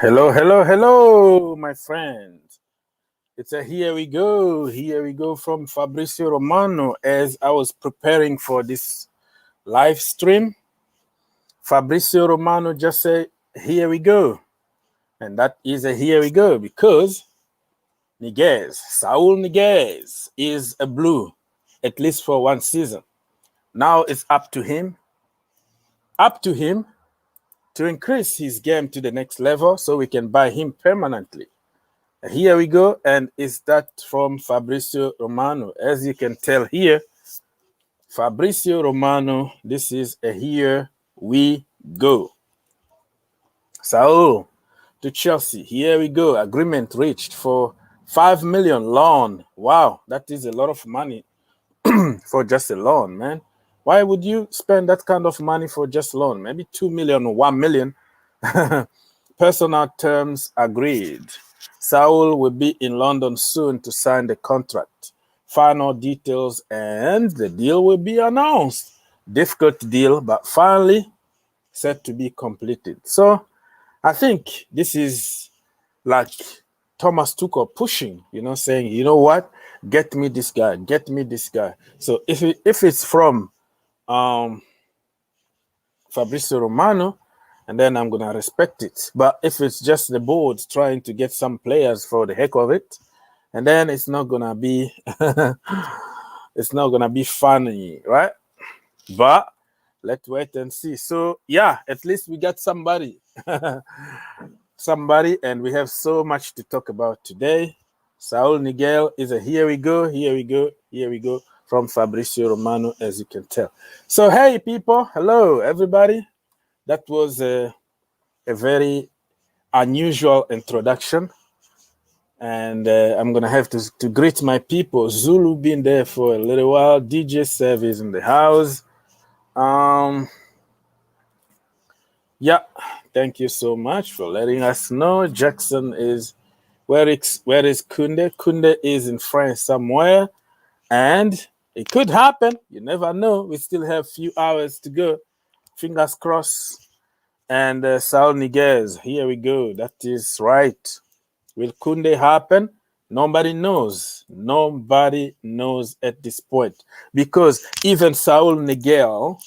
Hello, hello, hello, my friends. It's a here we go from Fabrizio Romano. As I was preparing for this live stream, Fabrizio Romano just said, here we go. And that is a here we go because Saul Niguez is a blue, at least for one season. Now it's up to him to increase his game to the next level so we can buy him permanently. Here we go, and is that from Fabrizio Romano? As you can tell here, Fabrizio Romano, this is a here we go. Saul to Chelsea, here we go. Agreement reached for 5 million loan. Wow, that is a lot of money for just a loan, man. Why would you spend that kind of money for just loan? Maybe 2 million or 1 million. Personal terms agreed. Saul will be in London soon to sign the contract. Final details and the deal will be announced. Difficult deal, but finally set to be completed. So I think this is like Thomas Tuchel pushing, saying, you know what, get me this guy. So if it's from Fabrizio Romano, and then I'm gonna respect it. But if it's just the board trying to get some players for the heck of it, and then it's not gonna be funny, right? But let's wait and see. So yeah, at least we got somebody. And we have so much to talk about today. Saul Niguez is a here we go from Fabrizio Romano, as you can tell. So hey people, hello everybody. That was a very unusual introduction, and I'm gonna have to greet my people. Zulu been there for a little while. DJ Service in the house. Yeah, thank you so much for letting us know. Jackson is where is Kounde? Kounde is in France somewhere, and it could happen. You never know. We still have a few hours to go. Fingers crossed. And Saul Niguez, here we go. That is right. Will Kounde happen? Nobody knows. Nobody knows at this point. Because even Saul Niguez,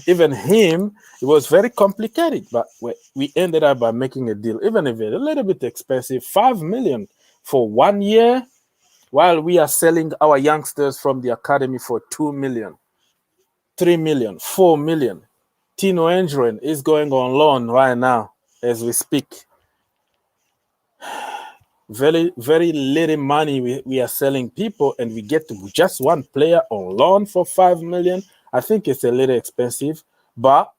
even him, it was very complicated. But we ended up by making a deal, even if it's a little bit expensive, 5 million for 1 year, while we are selling our youngsters from the academy for 2 million. 3 million, 4 million. Tino Anjorin is going on loan right now as we speak. Very, very little money we are selling people, and we get just one player on loan for 5 million. I think it's a little expensive, but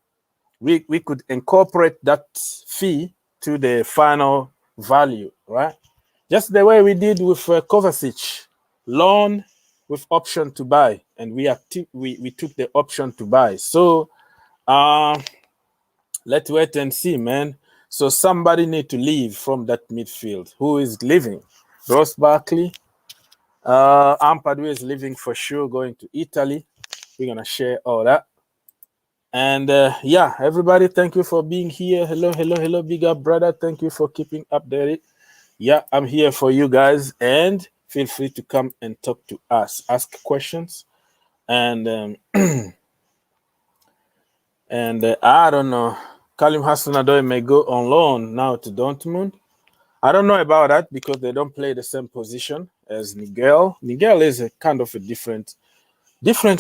we could incorporate that fee to the final value, right? Just the way we did with Kovacic. Loan with option to buy, and we took the option to buy. So let's wait and see, man. So somebody need to leave from that midfield. Who is leaving? Ross Barkley. Ampadu is leaving for sure, going to Italy. We're gonna share all that. And yeah, everybody, thank you for being here. Hello, big up brother. Thank you for keeping updated. Yeah, I'm here for you guys, and feel free to come and talk to us, ask questions, and I don't know. Callum Hudson-Odoi may go on loan now to Dortmund. I don't know about that because they don't play the same position as Niguez. Niguez is a kind of a different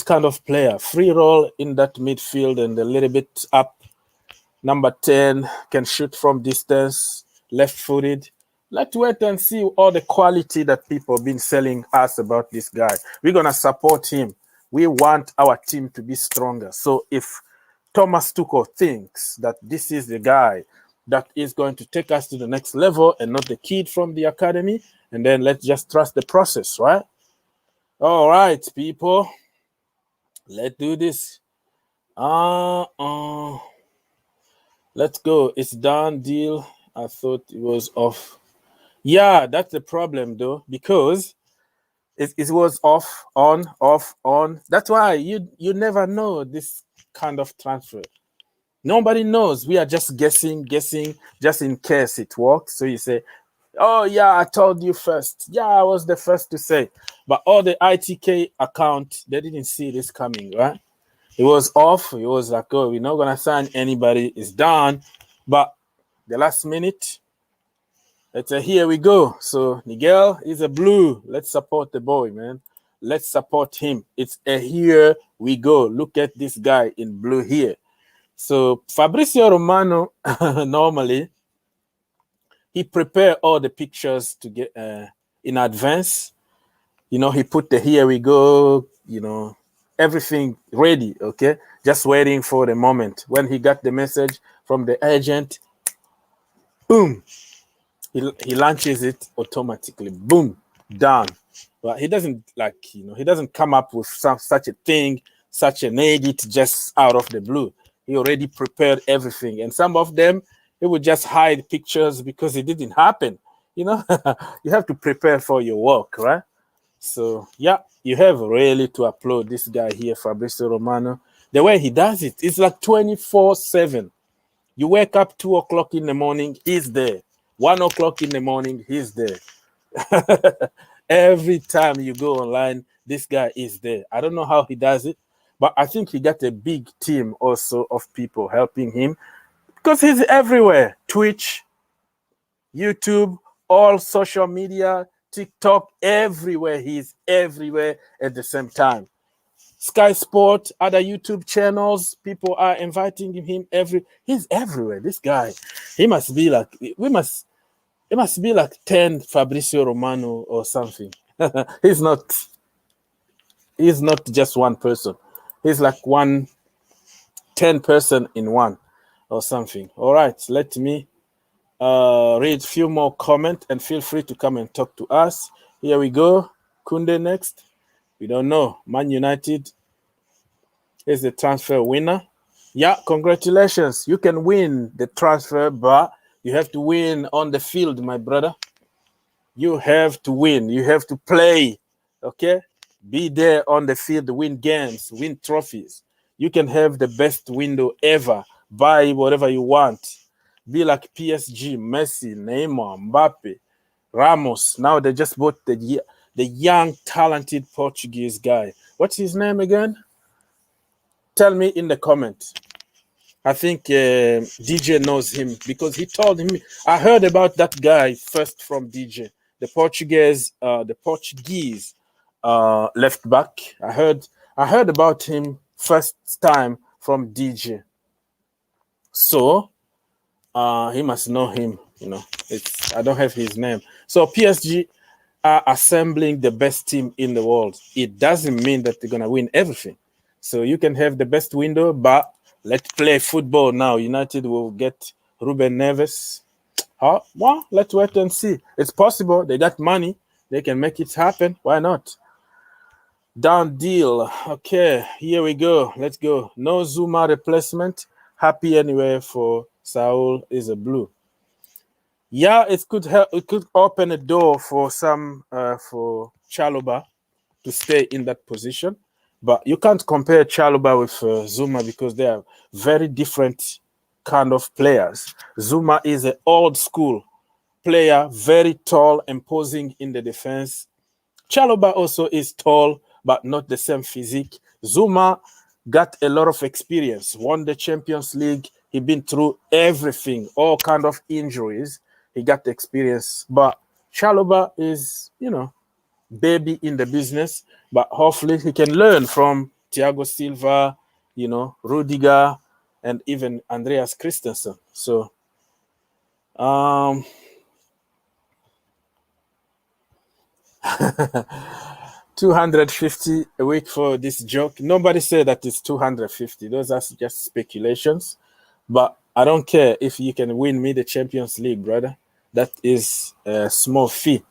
kind of player. Free roll in that midfield and a little bit up. Number 10 can shoot from distance, left-footed. Let's wait and see all the quality that people have been selling us about this guy. We're going to support him. We want our team to be stronger. So if Thomas Tuchel thinks that this is the guy that is going to take us to the next level and not the kid from the academy, and then let's just trust the process, right? All right, people. Let's do this. Let's go. It's done deal. I thought it was off. Yeah, that's the problem though, because it was off, on. That's why you never know this kind of transfer. Nobody knows. We are just guessing, just in case it works. So you say, oh, yeah, I told you first. Yeah, I was the first to say. But all the ITK account, they didn't see this coming, right? It was off. It was like, oh, we're not going to sign anybody. It's done. But the last minute, it's a here we go. So Miguel is a blue. Let's support the boy, man. Let's support him. It's a here we go. Look at this guy in blue here. So Fabrizio Romano, normally, he prepare all the pictures to get in advance. You know, he put the here we go, you know, everything ready, okay? Just waiting for the moment. When he got the message from the agent, boom, he launches it automatically. Boom, done. But he doesn't he doesn't come up with such a thing, such an edit just out of the blue. He already prepared everything. And some of them, he would just hide pictures because it didn't happen. You know, you have to prepare for your work, right? So, yeah, you have really to applaud this guy here, Fabrizio Romano. The way he does it, it's like 24/7. You wake up 2 o'clock in the morning, he's there. 1 o'clock in the morning, he's there. Every time you go online, this guy is there. I don't know how he does it, but I think he got a big team also of people helping him because he's everywhere. Twitch, YouTube, all social media, TikTok, everywhere. He's everywhere at the same time. Sky Sport, other YouTube channels, people are inviting him he's everywhere. This guy, he must be like, it must be like 10 Fabrizio Romano or something. He's not just one person. He's like 10 person in one or something. All right, let me read a few more comments and feel free to come and talk to us. Here we go. Kounde next. We don't know. Man United is the transfer winner. Yeah, congratulations. You can win the transfer, but you have to win on the field, my brother. You have to win. You have to play, okay? Be there on the field, win games, win trophies. You can have the best window ever. Buy whatever you want. Be like PSG, Messi, Neymar, Mbappe, Ramos. Now they just bought the young, talented Portuguese guy. What's his name again? Tell me in the comments. I think DJ knows him because he told him. I heard about that guy first from DJ, the Portuguese left back. I heard about him first time from DJ. So he must know him. You know, I don't have his name. So PSG are assembling the best team in the world. It doesn't mean that they're gonna win everything. So you can have the best window, but let's play football now. United will get Ruben Neves. Well, let's wait and see. It's possible. They got money. They can make it happen. Why not? Done deal. Okay, here we go. Let's go. No Zouma replacement. Happy anyway for Saul is a blue. Yeah, it could help. It could open a door for some for Chalobah to stay in that position. But you can't compare Chalobah with Zouma because they are very different kind of players. Zouma is an old school player, very tall, imposing in the defense. Chalobah also is tall, but not the same physique. Zouma got a lot of experience, won the Champions League. He been through everything, all kind of injuries. He got the experience. But Chalobah is, you know, baby in the business, but hopefully he can learn from Thiago Silva, you know, Rudiger, and even Andreas Christensen. So, 250 a week for this joke. Nobody said that it's 250. Those are just speculations. But I don't care if you can win me the Champions League, brother. That is a small fee.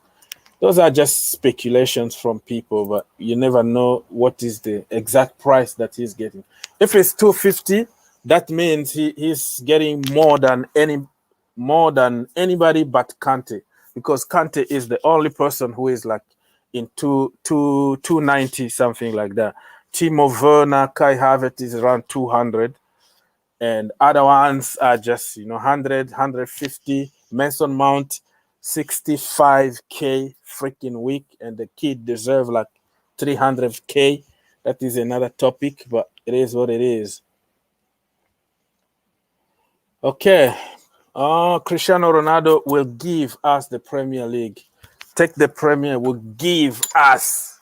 Those are just speculations from people, but you never know what is the exact price that he's getting. If it's 250, that means he's getting more than anybody but Kante, because Kante is the only person who is like in 290, something like that. Timo Werner, Kai Havertz is around 200. and other ones are just 100, 150. Mason Mount 65K freaking week, and the kid deserve like 300K. That is another topic, but it is what it is. Okay. Cristiano Ronaldo will give us the Premier League. Take the Premier, will give us.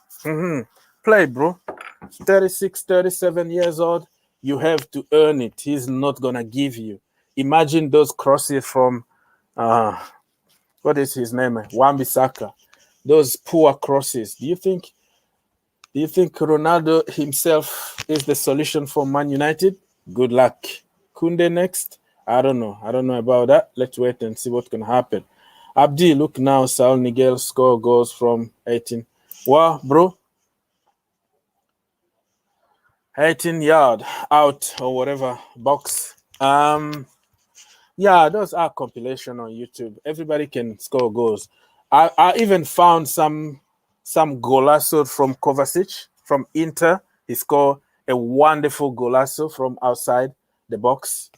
Play, bro. 36, 37 years old. You have to earn it. He's not going to give you. Imagine those crosses from, what is his name? Wan-Bissaka. Those poor crosses. Do you think Ronaldo himself is the solution for Man United? Good luck. Kounde next? I don't know. I don't know about that. Let's wait and see what can happen. Abdi, look now. Saul Niguez score goals from 18. Wow, bro. 18-yard out or whatever box. Yeah, those are compilation on YouTube. Everybody can score goals. I even found some golazo from Kovacic from Inter. He scored a wonderful golazo from outside the box.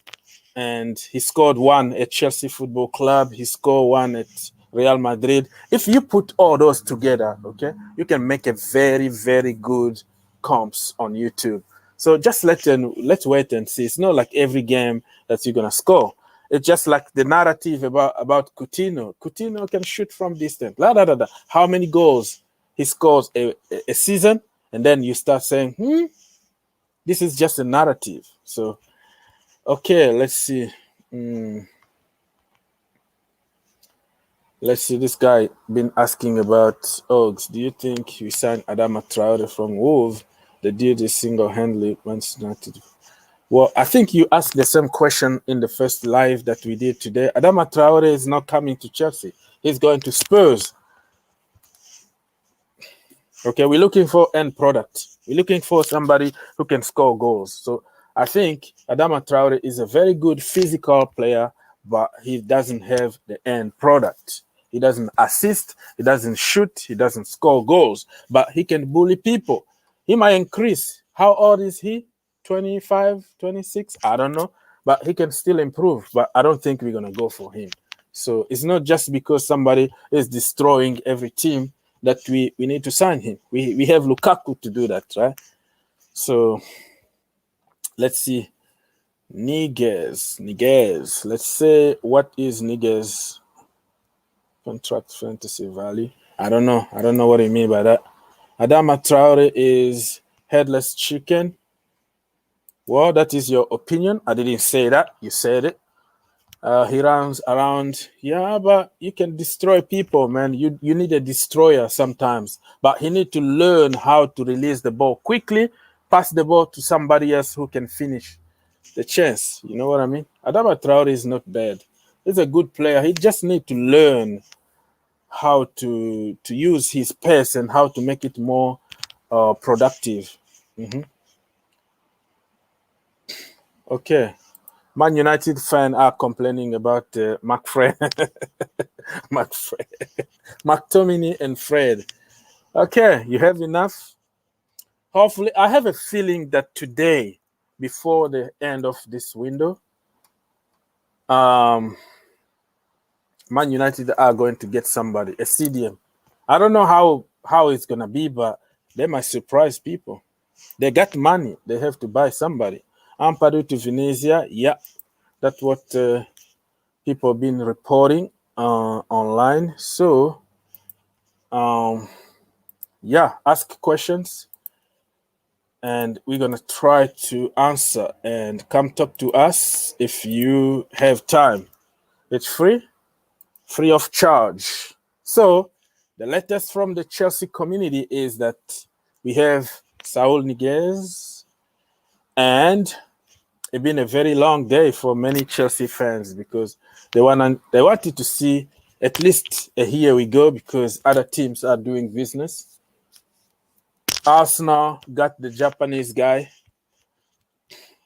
And he scored one at Chelsea Football Club. He scored one at Real Madrid. If you put all those together, okay, you can make a very, very good comps on YouTube. So just let's wait and see. It's not like every game that you're gonna score. It's just like the narrative about Coutinho. Coutinho can shoot from distance. How many goals he scores a season? And then you start saying, this is just a narrative. So, okay, let's see. Let's see. This guy been asking about Ogs. Do you think we signed Adama Traore from Wolves? The deal is single-handedly Manchester United. Well, I think you asked the same question in the first live that we did today. Adama Traore is not coming to Chelsea. He's going to Spurs. Okay, we're looking for end product. We're looking for somebody who can score goals. So I think Adama Traore is a very good physical player, but he doesn't have the end product. He doesn't assist, he doesn't shoot, he doesn't score goals, but he can bully people. He might increase. How old is he? 25, 26? I don't know. But he can still improve. But I don't think we're going to go for him. So it's not just because somebody is destroying every team that we need to sign him. We have Lukaku to do that, right? So let's see. Niguez. Let's say, what is Niguez contract fantasy value? I don't know. I don't know what you mean by that. Adama Traore is headless chicken. Well, that is your opinion. I didn't say that. You said it. He runs around. Yeah, but you can destroy people, man. You need a destroyer sometimes. But he need to learn how to release the ball quickly, pass the ball to somebody else who can finish the chance. You know what I mean? Adama Traore is not bad. He's a good player. He just need to learn how to use his pace and how to make it more productive. Okay. Man United fans are complaining about McFred. McTominay and Fred. Okay, you have enough? Hopefully, I have a feeling that today, before the end of this window, Man United are going to get somebody, a CDM. I don't know how it's going to be, but they might surprise people. They got money. They have to buy somebody. Ampadu to Venezia, yeah. That's what people have been reporting online. So, yeah, ask questions. And we're going to try to answer. And come talk to us if you have time. It's free of charge. So, the latest from the Chelsea community is that we have Saul Niguez, and it's been a very long day for many Chelsea fans because they wanted to see at least a here we go because other teams are doing business. Arsenal got the Japanese guy.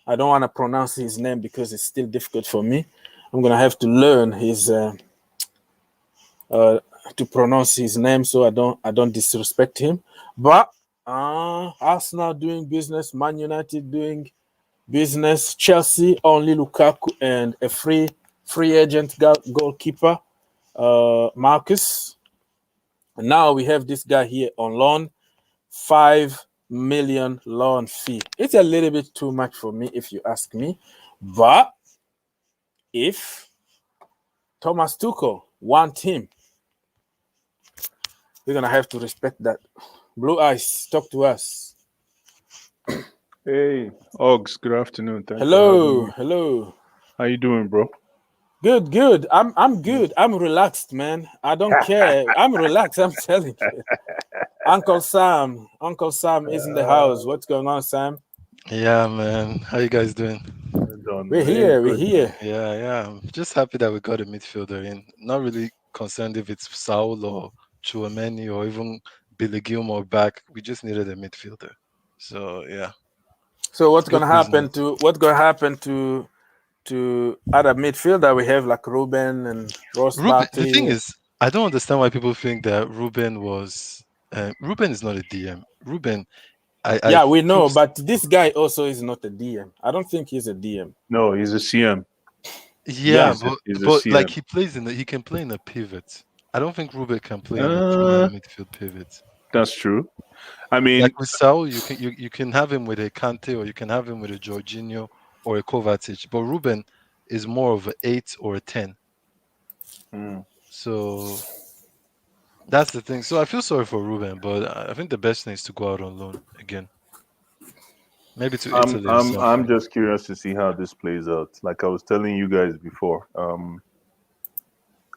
I don't want to pronounce his name because it's still difficult for me. I'm gonna have to learn his to pronounce his name so I don't disrespect him. But Arsenal doing business, Man United doing business. Chelsea only Lukaku and a free agent goalkeeper, Marcus. And now we have this guy here on loan, 5 million loan fee. It's a little bit too much for me, if you ask me. But if Thomas Tuchel wants him, we're gonna have to respect that. Blue Eyes, talk to us. Hey, Ogs, good afternoon. Thanks Hello. How you doing, bro? Good. I'm good. I'm relaxed, man. I don't care. I'm relaxed. I'm telling you. Uncle Sam is in the house. What's going on, Sam? Yeah, man. How you guys doing? We're here. Yeah. I'm just happy that we got a midfielder in. Not really concerned if it's Saul or Chouameni or even Billy Gilmore back. We just needed a midfielder. So yeah. So what's gonna happen to other midfielder? We have like Ruben and Ross Barkley. The thing is, I don't understand why people think that Ruben was. Ruben is not a DM. Ruben. We know, but this guy also is not a DM. I don't think he's a DM. No, he's a CM. Yeah, but like he can play in a pivot. I don't think Ruben can play in a midfield pivot. That's true. I mean, like with Saul, you can have him with a Kante or you can have him with a Jorginho or a Kovacic, but Ruben is more of an 8 or a 10. So that's the thing. So I feel sorry for Ruben, but I think the best thing is to go out on loan again. Maybe to Italy. I'm just curious to see how this plays out. Like I was telling you guys before,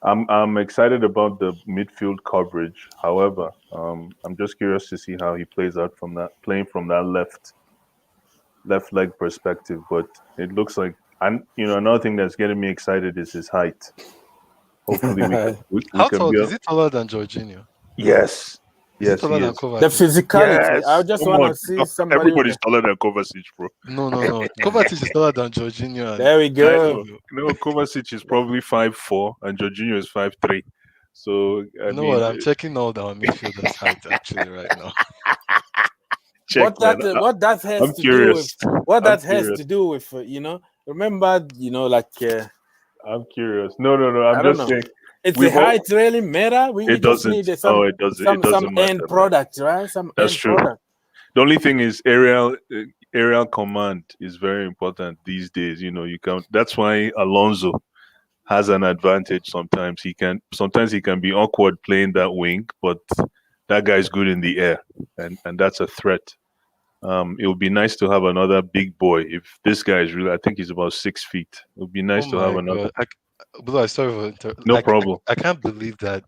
I'm excited about the midfield coverage. However, I'm just curious to see how he plays out playing from that left leg perspective. But it looks like another thing that's getting me excited is his height. Hopefully, we how can tall be is he taller than Jorginho? Yes. Yes, he is. The physicality. Yes. I just want to see somebody. Everybody's taller than Kovacic, bro. No. Kovacic is taller than Jorginho. There we go. No, Kovacic is probably 5'4" and Jorginho is 5'3". So what? I'm checking all our midfielders' height actually right now. What that has to do with remember like. I'm curious. No. I'm just saying. It's the height really matter? It doesn't. It doesn't. Some end product, right? That's true. Product. The only thing is aerial command is very important these days. You can. That's why Alonso has an advantage. Sometimes he can be awkward playing that wing, but that guy's good in the air, and that's a threat. It would be nice to have another big boy. If this guy is really, I think he's about 6 feet. It would be nice to have another. No problem. I can't believe that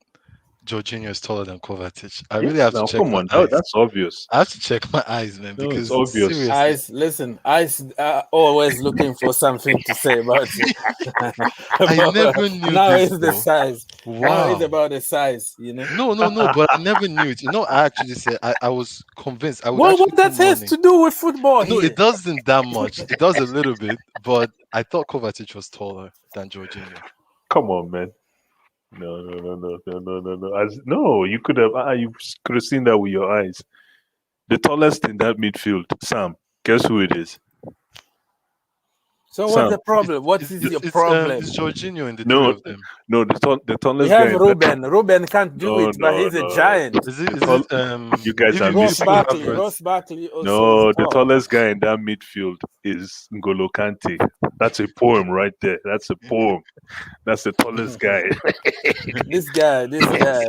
Jorginho is taller than Kovacic. I really have to check my eyes. That's obvious. I have to check my eyes, man, because it's obvious. Seriously. Eyes are always looking for something to say about it. I never knew now this, it's the size. Wow. Now it's about the size, No, but I never knew it. I actually said I was convinced. What that has to do with football? No, it doesn't that much. It does a little bit, but I thought Kovacic was taller than Jorginho. Come on, man. No. You could have seen that with your eyes. The tallest in that midfield, Sam. Guess who it is? So what's the problem? What is your problem? It's Jorginho in the two of them. No, the tallest guy. We have guy. Ruben. Ruben can't do it, but he's a giant. You guys are missing. Ross Barkley also. No, the tallest guy in that midfield is N'Golo Kante. That's a poem right there. That's a poem. That's the tallest guy. This guy.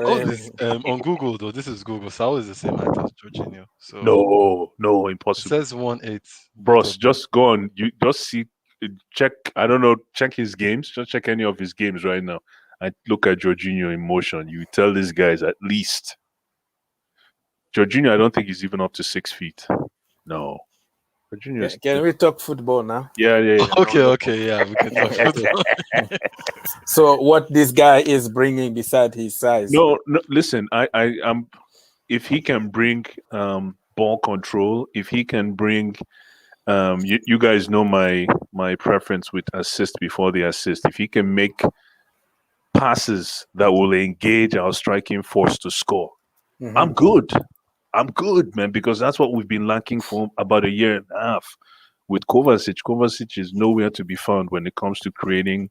Oh, on Google though, this is Google. Saul is the same height as Jorginho. So no, impossible. It says 1.8. Bros, just go on. You just see. Check. I don't know. Check his games. Just check any of his games right now. And look at Jorginho in motion. You tell these guys at least. Jorginho, I don't think he's even up to 6 feet. No. Jorginho. Can we talk football now? Yeah. Okay, yeah, we can talk football. So, what this guy is bringing beside his size? No. Listen, I'm. If he can bring ball control, if he can bring. You guys know my preference with assist before the assist. If he can make passes that will engage our striking force to score, I'm good, man, because that's what we've been lacking for about a year and a half. with Kovacic is nowhere to be found when it comes to creating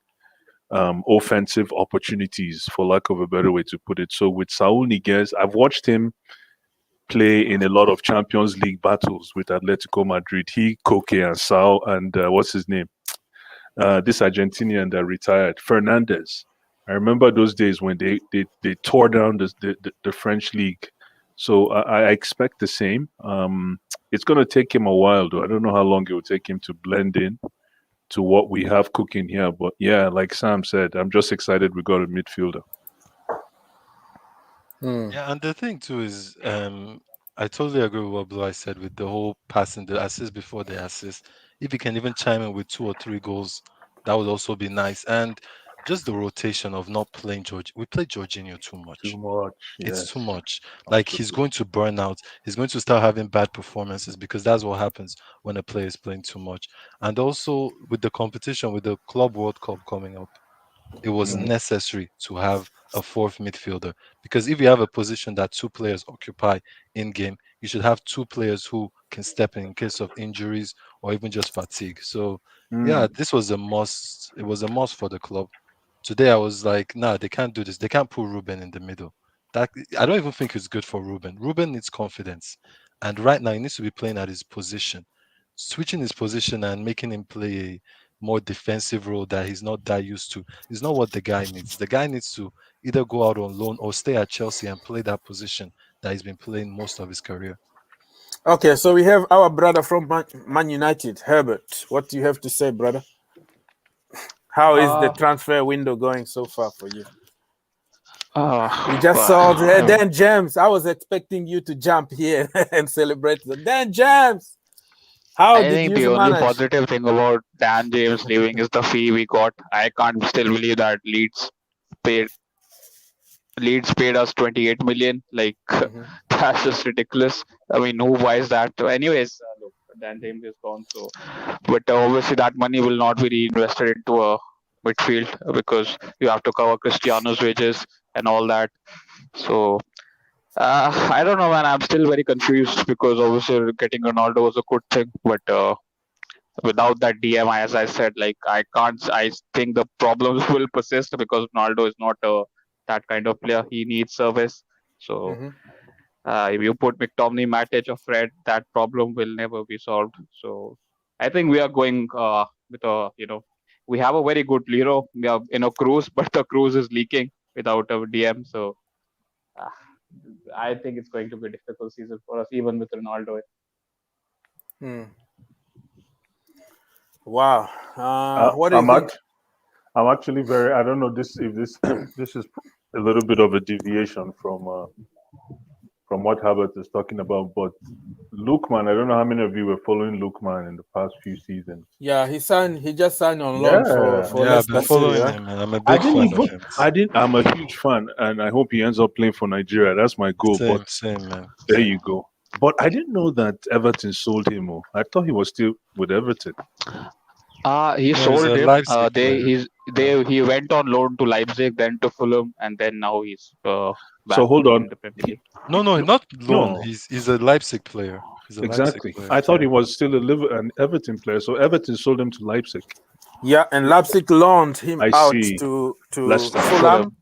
offensive opportunities, for lack of a better way to put it. So with Saul Niguez, I've watched him play in a lot of Champions League battles with Atletico Madrid. He, Koke, and Saul, and what's his name? This Argentinian that retired, Fernandez. I remember those days when they tore down the French league. So I expect the same. It's going to take him a while, though. I don't know how long it will take him to blend in to what we have cooking here. But yeah, like Sam said, I'm just excited we got a midfielder. Yeah, and the thing too is, I totally agree with what Blue said with the whole passing, the assist before the assist. If he can even chime in with 2 or 3 goals, that would also be nice. And just the rotation of not playing George. We play Jorginho too much. It's Yes. too much. Like, he's going to burn out. He's going to start having bad performances because that's what happens when a player is playing too much. And also with the competition, with the Club World Cup coming up, it was necessary to have a 4th midfielder, because if you have a position that 2 players occupy in game, you should have 2 players who can step in case of injuries or even just fatigue. So yeah, this was a must. It was a must for the club. Today I was like, nah, they can't do this. They can't put Ruben in the middle. That, I don't even think it's good for Ruben. Ruben needs confidence, and right now he needs to be playing at his position. Switching his position and making him play a more defensive role that he's not that used to is not what the guy needs. The guy needs to either go out on loan or stay at Chelsea and play that position that he's been playing most of his career. Okay, so we have our brother from Man United, Herbert. What do you have to say, brother? How is the transfer window going so far for you? We just saw Dan James. I was expecting you to jump here and celebrate the Dan James. How I did think you the only manage? positive thing about Dan James leaving is the fee we got. I can't still believe that Leeds paid us 28 million. Like, that's just ridiculous. I mean, who buys that? Anyways, look, Dan James is gone. So, but obviously that money will not be reinvested into a midfield because you have to cover Cristiano's wages and all that. So I don't know, man. I'm still very confused because obviously getting Ronaldo was a good thing, but without that DM, as I said, like, I think the problems will persist because Ronaldo is not that kind of player. He needs service. So if you put McTominay, Matic, or Fred, that problem will never be solved. So I think we are going with a, we have a very good Lero. We are in a cruise, but the cruise is leaking without a DM. So I think it's going to be a difficult season for us, even with Ronaldo. Wow. What do you think? I'm actually very. I don't know this is a little bit of a deviation from what Herbert is talking about, but Lookman, I don't know how many of you were following Lookman in the past few seasons. Yeah, he just signed on loan for I've Leicester been following City, him, and I'm a big fan of him. I'm a huge fan, and I hope he ends up playing for Nigeria. That's my goal. Same, man. There you go. But I didn't know that Everton sold him. I thought he was still with Everton. He sold him. He went on loan to Leipzig, then to Fulham, and then now he's back. So hold on. No, not loan. No. He's a Leipzig player. Exactly. Player. I thought he was still an Everton player. So Everton sold him to Leipzig. Yeah, and Leipzig loaned him out to Fulham.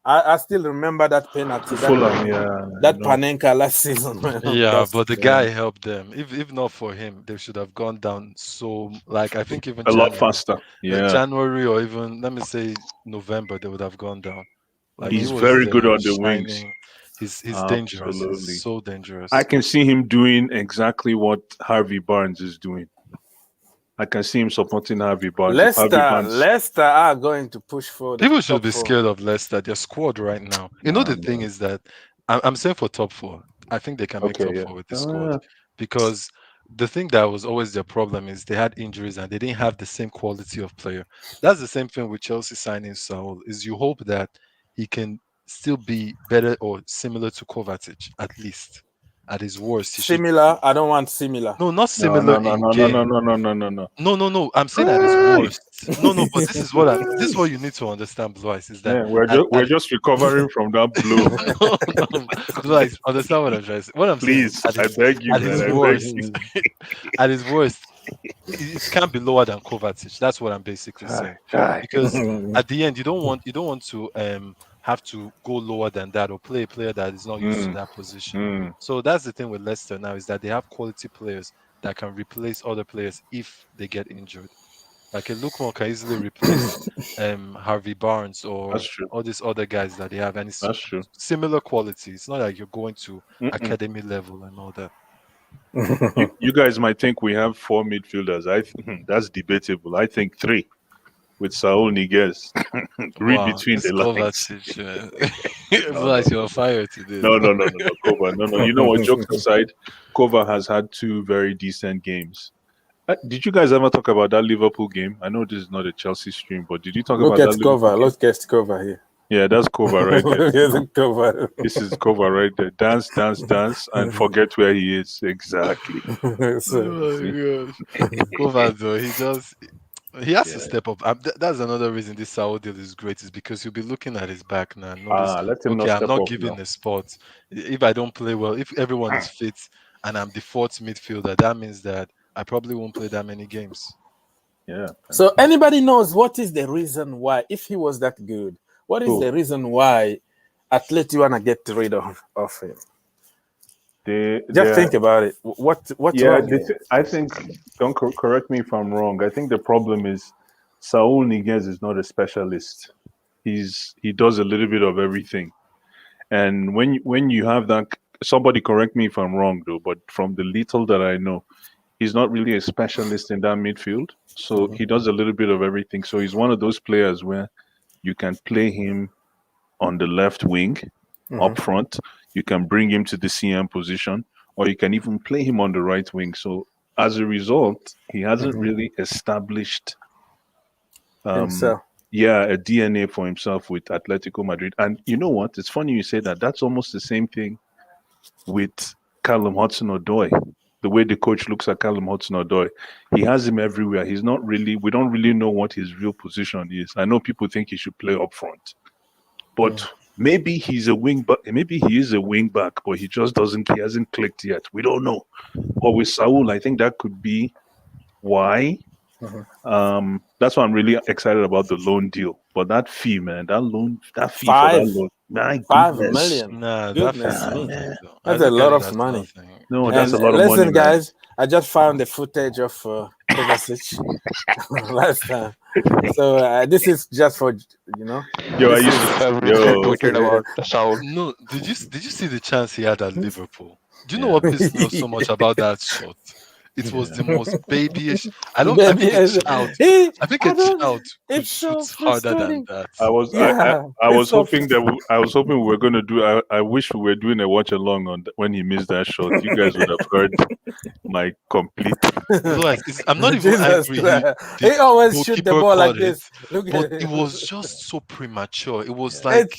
I still remember that penalty. That Panenka last season. Yeah, but the guy helped them. If not for him, they should have gone down. So, like, I think even lot faster. Yeah, January or even, let me say, November, they would have gone down. Like, he's very good on the wings. He's dangerous. He's so dangerous. I can see him doing exactly what Harvey Barnes is doing. I can see him supporting Harvey Barnes. Leicester are going to push forward. People should be scared of Leicester. Their squad right now. The thing is that I'm saying for top 4. I think they can make top 4 with this squad because the thing that was always their problem is they had injuries and they didn't have the same quality of player. That's the same thing with Chelsea signing Saul. Is you hope that he can still be better or similar to Kovacic at least. At his worst, similar. I don't want similar. No, not similar. No. I'm saying at his worst. No. But this is what you need to understand, Blue Eyes, is that we're just recovering from that blow. No. Blue Eyes, understand what I'm trying to say. What I'm saying. Please, I beg you, at his worst, it can't be lower than Kovacic. That's what I'm basically saying. Because at the end, you don't want to have to go lower than that or play a player that is not used to that position. So that's the thing with Leicester now, is that they have quality players that can replace other players if they get injured. Like a Lukman can easily replace Harvey Barnes or all these other guys that they have, and it's similar quality. It's not like you're going to academy level and all that. You guys might think we have 4 midfielders. That's debatable. I think 3 with Saul Niguez. Read between the lines. It's like you're on fire today. No, Kova. No. You know what? Jokes aside, Kova has had 2 very decent games. Did you guys ever talk about that Liverpool game? I know this is not a Chelsea stream, but did you talk about that Liverpool game? Look at Kova here. Yeah, that's Kova right there. This is Kova right there. Dance, and forget where he is. Exactly. Kova, though, he has to step up. That's another reason this Saul deal is great, is because he'll be looking at his back now. I'm not giving the spot. If I don't play well, if everyone is fit and I'm the 4th midfielder, that means that I probably won't play that many games. Yeah. So anybody knows what is the reason why, if he was that good, what is the reason why Atleti want to get rid of him? Just think about it. What's wrong? I think, don't correct me if I'm wrong, I think the problem is Saul Niguez is not a specialist. He does a little bit of everything. And when you have that, somebody correct me if I'm wrong though, but from the little that I know, he's not really a specialist in that midfield. So he does a little bit of everything. So he's one of those players where you can play him on the left wing up front. You can bring him to the CM position, or you can even play him on the right wing. So as a result, he hasn't really established a DNA for himself with Atletico Madrid. And you know what? It's funny you say that. That's almost the same thing with Callum Hudson-Odoi. The way the coach looks at Callum Hudson-Odoi, he has him everywhere. He's not really, we don't really know what his real position is. I know people think he should play up front, but maybe he's a wing back. Maybe he is a wing back, but he hasn't clicked yet. We don't know. But with Saul, I think that could be why. That's why I'm really excited about the loan deal. But that fee, man, that fee for that loan, my 5 goodness. million. Nah, that's a lot of money. No, that's a lot of money. Listen, guys, I just found the footage of Kovacic last time. So this is just for Yo, I used to tweeted about Saul. No, did you see the chance he had at Liverpool? Do you know what pissed me off so much about that shot? It was the most babyish. I think a child could shoot harder than that. I was hoping we were going to do. I wish we were doing a watch along on when he missed that shot. You guys would have heard my complete. I'm not even angry. He always shoot the ball like this. But it was just so premature. It was like.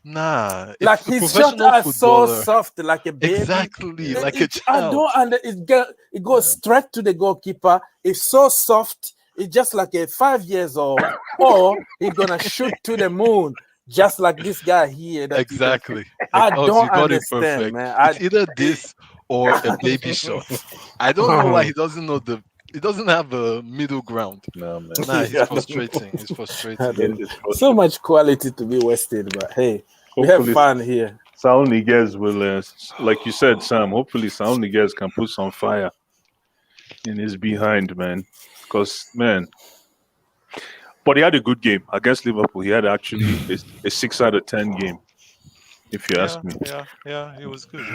Nah, like his shot are so soft, like a baby. Exactly, like a child. It goes straight to the goalkeeper. It's so soft. It's just like a 5 years old, or he's gonna shoot to the moon, just like this guy here. Exactly. I don't understand, man. It's either this or a baby shot. I don't know why he doesn't know He doesn't have a middle ground. No, man. Nah, he's frustrating. It's frustrating. So much quality to be wasted, but hey, we have fun here. Saul Niguez will, like you said, Sam, hopefully Saul Niguez can put some fire in his behind, man. Because, man, but he had a good game against Liverpool. He had actually a 6 out of 10 game. If you ask me, yeah, it was good. He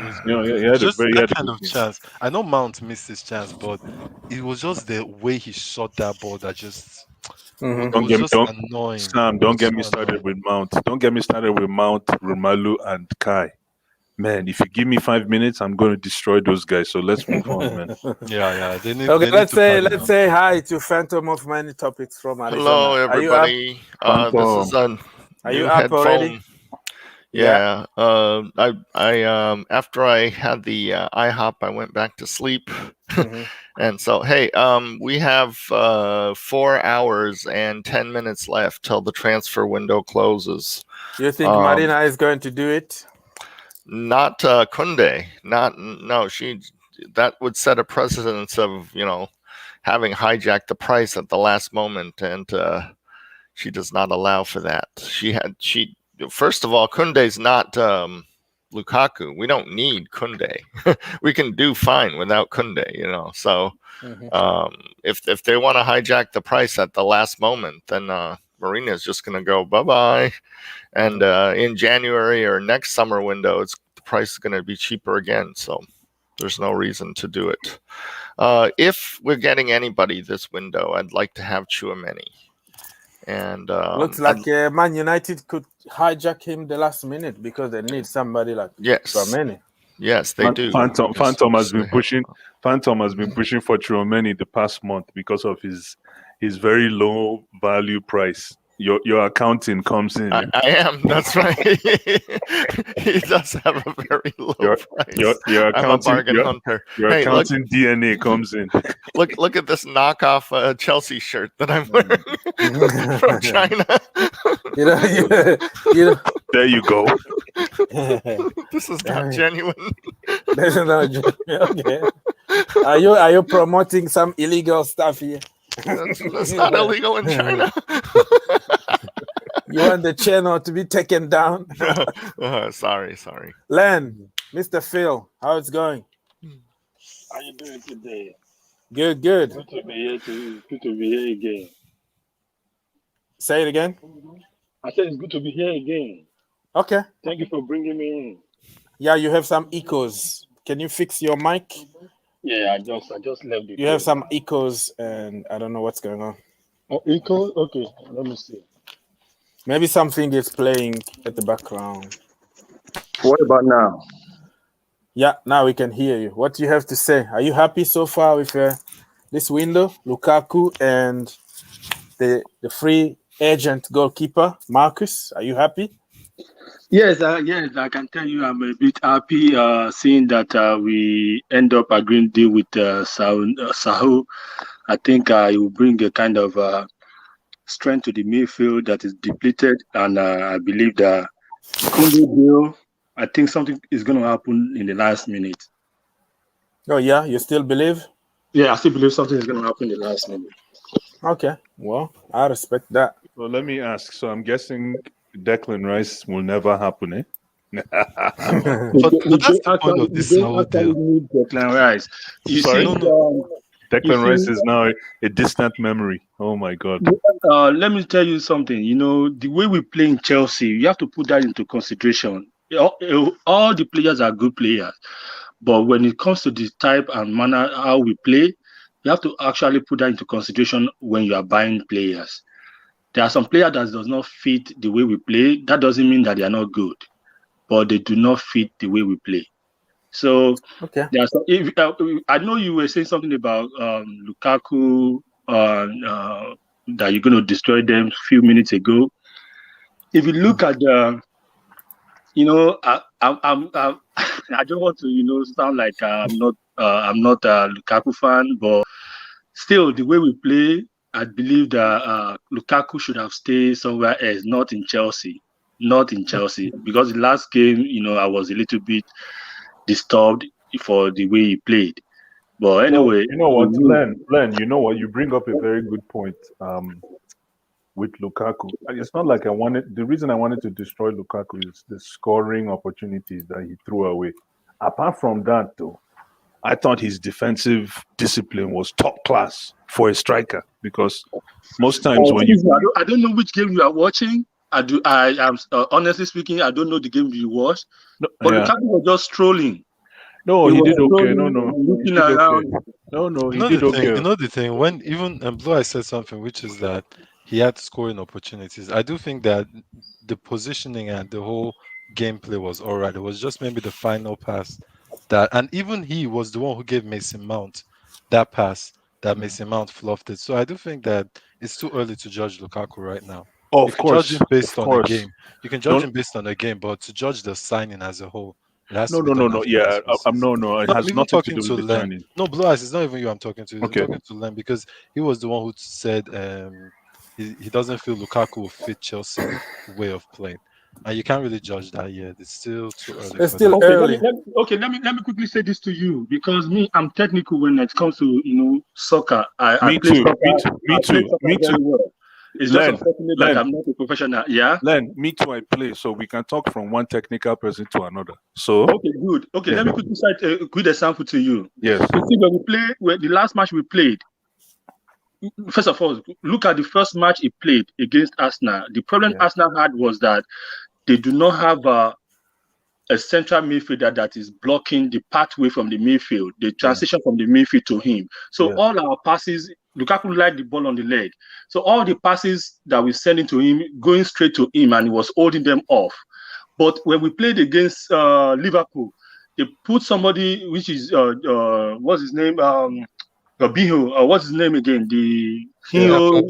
had a kind of chance. I know Mount missed his chance, but it was just the way he shot that ball that just annoying. Sam, don't get me started with Mount. Don't get me started with Mount, Romelu, and Kai. Man, if you give me 5 minutes, I'm going to destroy those guys. So let's move on, man. Yeah. Let's say hi to Phantom of Many Topics from Arizona. Hello, everybody. This is Are you up already? Yeah. I after I had the IHOP, I went back to sleep. And so, hey, we have 4 hours and 10 minutes left till the transfer window closes. You think Marina is going to do it? Not Kounde. That would set a precedence of, having hijacked the price at the last moment, and she does not allow for that. First of all, Kounde's not Lukaku. We don't need Kounde. We can do fine without Kounde, you know. So if they want to hijack the price at the last moment, then Marina is just going to go bye-bye. And in January or next summer window, the price is going to be cheaper again. So there's no reason to do it. If we're getting anybody this window, I'd like to have Tchouaméni. And looks like Man United could hijack him the last minute because they need somebody like Tchouaméni. Yes, they do. Phantom has been pushing. Phantom has been pushing for Tchouaméni the past month because of his very low value price. Your accounting comes in. I am. That's right. He does have a very low price. Your I'm a bargain hunter. Your accounting DNA comes in. Look at this knockoff Chelsea shirt that I'm wearing from China. There you go. This is not genuine. This is not genuine. Okay. Are you promoting some illegal stuff here? That's not illegal in China. You want the channel to be taken down? Sorry. Len, Mr. Phil, how it's going? How you doing today? Good. Good to be here. Good to be here again. Say it again. I said it's good to be here again. Okay. Thank you for bringing me in. Yeah, you have some echoes. Can you fix your mic? Yeah, I just left it. You have some echoes, and I don't know what's going on. Oh, echo? Okay, let me see. Maybe something is playing at the background. What about now? Yeah, now we can hear you. What do you have to say? Are you happy so far with this window, Lukaku, and the free agent goalkeeper, Marcus? Are you happy? Yes, I can tell you I'm a bit happy seeing that we end up agreeing deal with Saul. I think it will bring a kind of strength to the midfield that is depleted, and I believe that Kounde deal, I think something is going to happen in the last minute. Oh yeah, you still believe? Yeah, I still believe something is going to happen in the last minute. Okay, well, I respect that. Well, let me ask. So I'm guessing Declan Rice will never happen, eh? But that's the point of this whole deal. Declan Rice. Sorry? Declan Rice is now a distant memory. Oh my God. Let me tell you something. You know, the way we play in Chelsea, you have to put that into consideration. All the players are good players, but when it comes to the type and manner how we play, you have to actually put that into consideration when you are buying players. There are some players that does not fit the way we play. That doesn't mean that they are not good, but they do not fit the way we play. So, okay. I know you were saying something about Lukaku, that you're going to destroy them a few minutes ago. If you look at the, I don't want to, sound like I'm not a Lukaku fan, but still the way we play, I believe that Lukaku should have stayed somewhere else, not in Chelsea, because the last game, I was a little bit disturbed for the way he played. But anyway, you know what, Len, you know what, you bring up a very good point with Lukaku. It's not like the reason I wanted to destroy Lukaku is the scoring opportunities that he threw away. Apart from that, though, I thought his defensive discipline was top class for a striker, because most times when I don't know which game you are watching. I am honestly speaking, I don't know the game you watched. But Lukaku was just strolling. No, he did okay. No, looking around. No, he did okay. You know the thing, when even Blue Eye said something, which is that he had scoring opportunities. I do think that the positioning and the whole gameplay was all right. It was just maybe the final pass and even he was the one who gave Mason Mount that pass that Mason Mount fluffed it. So I do think that it's too early to judge Lukaku right now. Oh, of course. Judge him based on the game. You can judge him based on the game, but to judge the signing as a whole, it has to be no. Yeah, it has nothing to do with the signing. No, Blue Eyes, it's not even you I'm talking to. Okay. I'm talking to Len, because he was the one who said he doesn't feel Lukaku will fit Chelsea's way of playing. And you can't really judge that yet. It's still too early. It's for still that. Okay, early. let me quickly say this to you, because me, I'm technical when it comes to soccer. I Me play too. soccer. Me too. Me I play too. soccer Me very too. well. It's just Len, unfortunate that Len, I'm not a professional. Yeah. Len, me too. I play, so we can talk from one technical person to another. So Okay, good. Okay, Yeah. let me quickly cite a good example to you. yes, You see, when the last match we played, first of all, look at the first match he played against Arsenal. The problem Yeah. Arsenal had was that they do not have a central midfielder that is blocking the pathway from the midfield, the transition from the midfield to him. So all our passes, Lukaku liked the ball on the leg. So all the passes that we sending to him, going straight to him, and he was holding them off. But when we played against Liverpool, they put somebody which is what's his name? Fabinho, what's his name again? The Fabinho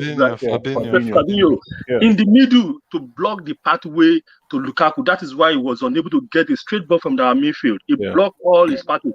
Yeah. in the middle to block the pathway to Lukaku. That is why he was unable to get a straight ball from our midfield. He blocked all his pathway.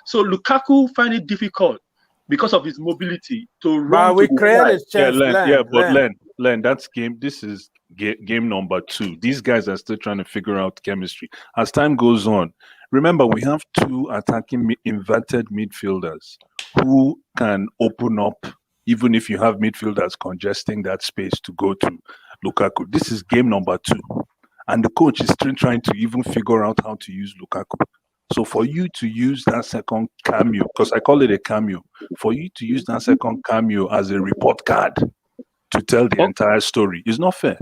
So Lukaku find it difficult because of his mobility to run. But we to the created side. chance. Len, that's game. This is game number 2. These guys are still trying to figure out chemistry. As time goes on, remember we have 2 attacking inverted midfielders who can open up, even if you have midfielders congesting that space to go to Lukaku. This is game number 2. And the coach is still trying to even figure out how to use Lukaku. So for you to use that second cameo, because I call it a cameo, for you to use that second cameo as a report card to tell the entire story is not fair.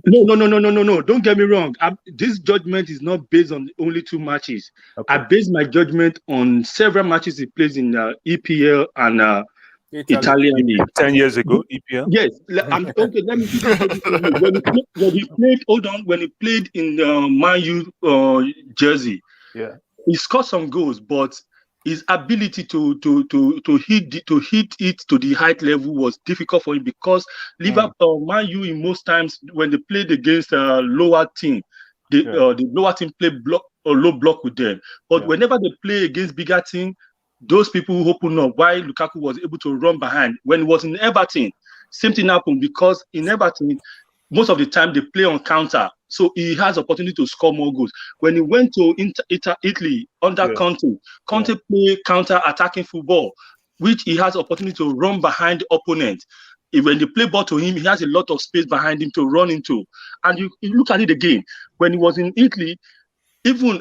No. Don't get me wrong. This judgment is not based on only 2 matches. Okay. I base my judgment on several matches he plays in EPL and Italian League. 10 years ago, EPL? Yes. Okay, let me when he played in the Man U jersey, he scored some goals, but his ability to hit it to the height level was difficult for him because Liverpool, Man U, in most times when they played against a lower team, the lower team play low block with them. But whenever they play against bigger team, those people who open up. Why Lukaku was able to run behind when he was in Everton, same thing happened because in Everton, most of the time they play on counter, so he has opportunity to score more goals. When he went to Italy under Conte play counter attacking football, which he has opportunity to run behind the opponent. When they play ball to him, he has a lot of space behind him to run into. And you look at it again. When he was in Italy, even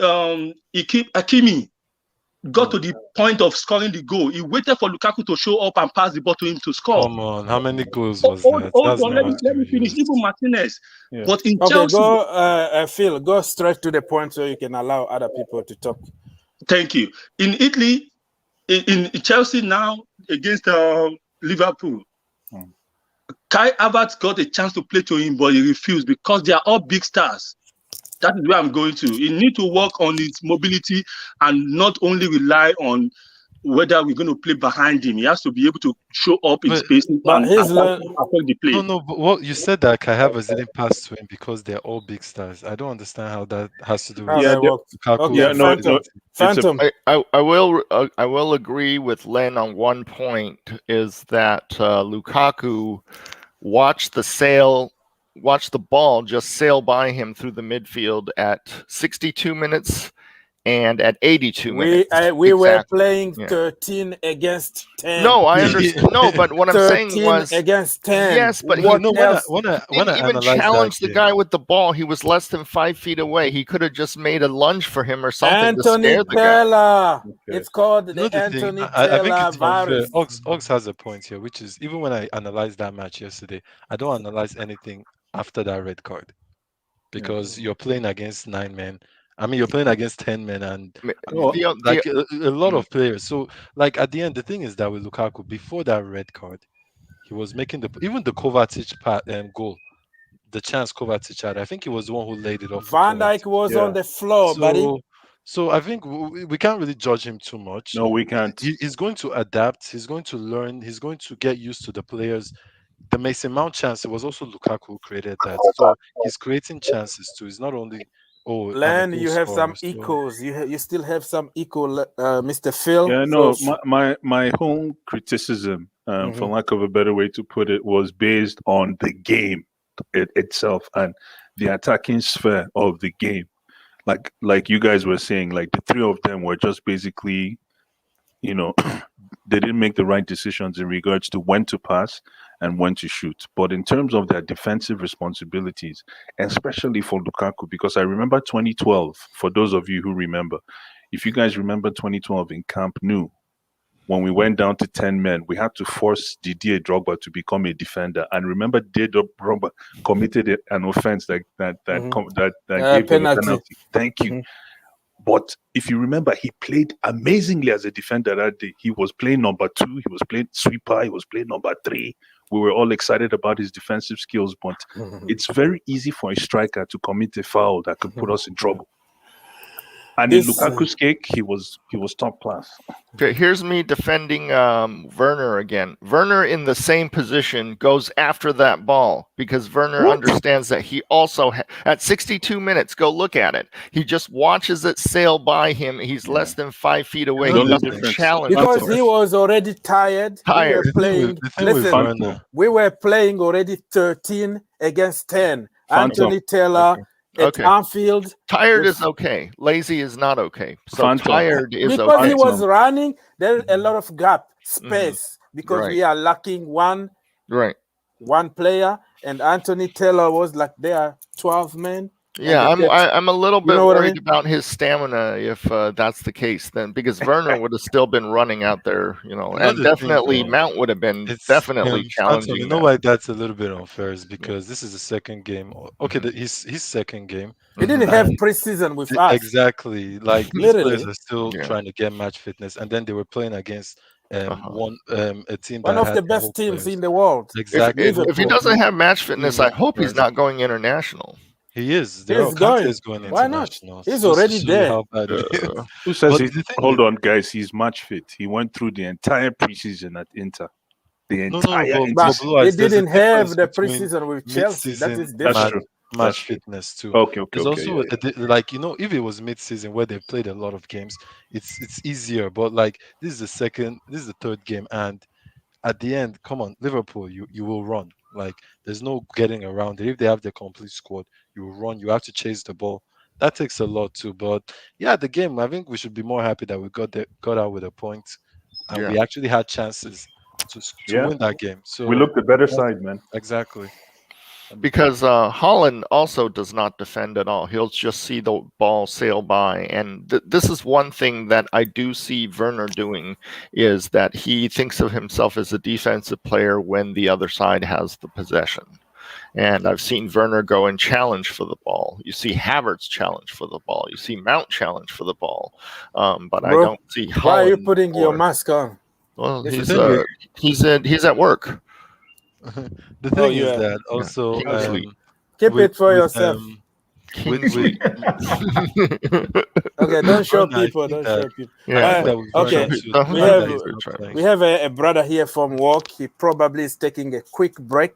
Hakimi got to the point of scoring the goal. He waited for Lukaku to show up and pass the ball to him to score. Come on, how many goals was that? Let me finish. Even Martinez. But in Okay, Chelsea... go, Phil, go straight to the point so you can allow other people to talk. Thank you. In Italy, in Chelsea now against Liverpool, Kai Havertz got a chance to play to him, but he refused because they are all big stars. That is where I'm going to. He needs to work on his mobility and not only rely on whether we're going to play behind him. He has to be able to show up in space and affect the play. No, but what you said that Kai Havertz didn't pass to him because they're all big stars. I don't understand how that has to do with Lukaku. Phantom. I will agree with Len on one point, is that Lukaku watched the ball just sail by him through the midfield at 62 minutes and at 82 minutes. We were playing 13 against 10. No, I understand. No, but what I'm saying was against 10. Yes, but when I even challenged the guy with the ball. He was less than 5 feet away. He could have just made a lunge for him or something to scare the guy. It's called the Anthony Taylor I think it's virus. Ox has a point here, which is even when I analyzed that match yesterday, I don't analyze anything after that red card because you're playing against 9 men. I mean, you're playing against 10 men and a lot of players. So, like at the end, the thing is that with Lukaku, before that red card, he was making even the Kovacic goal, the chance Kovacic had. I think he was the one who laid it off. Van Dijk was on the floor, buddy. So I think we can't really judge him too much. No, we can't. He's going to adapt. He's going to learn. He's going to get used to the players. The Mason Mount chance, it was also Lukaku who created that. So he's creating chances too. It's not only Len, you have some echoes. You still have some echo, Mr. Phil. Yeah, no, my whole criticism, for lack of a better way to put it, was based on the game itself. And the attacking sphere of the game. Like you guys were saying, like the three of them were just basically, you know, they didn't make the right decisions in regards to when to pass and when to shoot. But in terms of their defensive responsibilities, especially for Lukaku, because I remember 2012, for those of you who remember, if you guys remember 2012 in Camp Nou, when we went down to 10 men, we had to force Didier Drogba to become a defender. And remember, Didier Drogba committed an offense that gave him a penalty. Thank you. But if you remember, he played amazingly as a defender that day. He was playing number 2, he was playing sweeper, he was playing number 3. We were all excited about his defensive skills, but it's very easy for a striker to commit a foul that could put us in trouble. And in Lukaku's case, he was top class. Okay, here's me defending Werner again. Werner in the same position goes after that ball because Werner understands that he also at 62 minutes. Go look at it. He just watches it sail by him. He's less than 5 feet away. He doesn't challenge because he was already tired. We were playing already 13 against 10. Anthony Taylor. At Anfield. Tired is okay. Lazy is not okay. So tired is because okay. He was running, there's a lot of gap, space, because we are lacking one player, and Anthony Taylor was like there are 12 men. Yeah, I'm a little bit worried about his stamina if that's the case then, because Werner would have still been running out there, and definitely Mount would have been definitely challenging. You know why that's a little bit unfair is because this is the second game. Okay, his second game. He didn't have preseason with us. Exactly, like literally, players are still trying to get match fitness, and then they were playing against a team one of the best teams in the world. Exactly. If he doesn't have match fitness, I hope he's not going international. He is. He's going. Why not? He's already there. Who says hold on, guys. He's match fit. He went through the entire preseason at Inter. He didn't have the preseason with Chelsea. That is different. That's true. Match fitness too. Okay. There's also like if it was mid-season where they played a lot of games, it's easier. But like this is the third game, and at the end, come on, Liverpool, you will run. Like there's no getting around it. If they have the complete squad, you will run. You have to chase the ball. That takes a lot too. But yeah, the game, I think we should be more happy that we got out with a point, and we actually had chances to win that game. So we looked the better side, man. Exactly. Because Holland also does not defend at all. He'll just see the ball sail by. And this is one thing that I do see Werner doing, is that he thinks of himself as a defensive player when the other side has the possession. And I've seen Werner go and challenge for the ball. You see Havertz challenge for the ball. You see Mount challenge for the ball. But I don't see Holland. Why are you putting your mask on? Well, he's at work. The thing is that also keep it for yourself. Okay, don't show people. We have a brother here from work. He probably is taking a quick break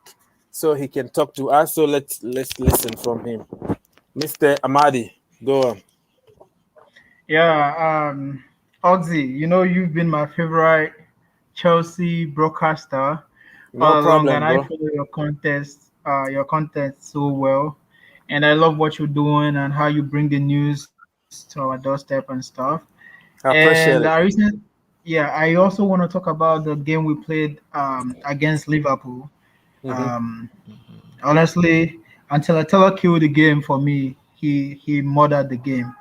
so he can talk to us. So let's listen from him. Mr. Amadi, go on. Yeah, Oxy, you've been my favorite Chelsea broadcaster. No problem, and I follow your content so well, and I love what you're doing and how you bring the news to our doorstep and stuff. I appreciate it. I also want to talk about the game we played against Liverpool. Honestly, until Taylor killed the game for me, he murdered the game.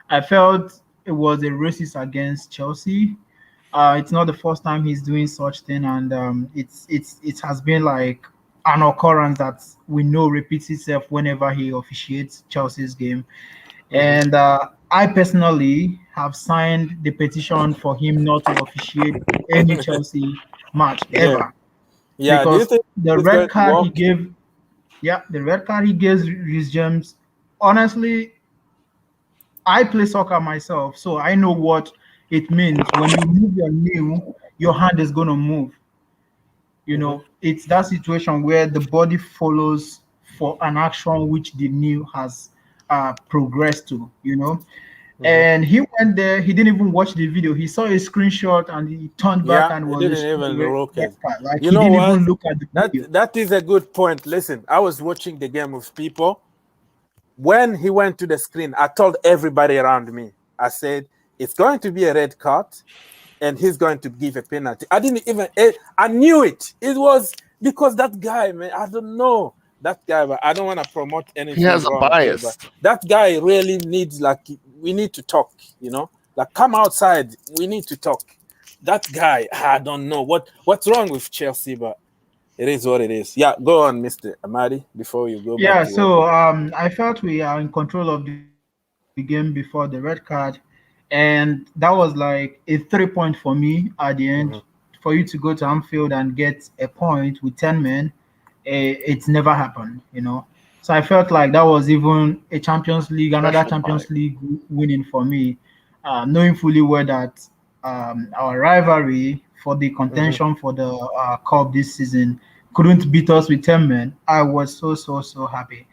I felt it was a racist against Chelsea. It's not the first time he's doing such thing, and it has been like an occurrence that we know repeats itself whenever he officiates Chelsea's game. And I personally have signed the petition for him not to officiate any Chelsea match ever. Yeah, because the red card he gave, Reece James. Honestly, I play soccer myself, so I know what it means when you move your knee, your hand is going to move. It's that situation where the body follows for an action which the knee has progressed to, And he went there, he didn't even watch the video. He saw a screenshot and he turned back and was didn't even look at it. Like, even look at the video. That is a good point. Listen, I was watching the game with people. when he went to the screen, I told everybody around me, I said, it's going to be a red card and he's going to give a penalty. I didn't even, I knew it. It was because that guy, man, I don't know. That guy, but I don't want to promote anything. He has a wrong bias. here, but that guy really needs, like, we need to talk, you know? Like, come outside. We need to talk. That guy, I don't know what's wrong with Chelsea, but it is what it is. Yeah, go on, Mr. Amadi, before you go. Yeah, back to so I felt we are in control of the game before the red card, and that was like a 3-point for me at the end. For you to go to Anfield and get a point with 10 men, it's never happened, you know. So I felt like that was even a Champions League, another Special Champions fight. League winning for me, knowing fully well that our rivalry for the contention for the cup this season couldn't beat us with 10 men. I was so happy.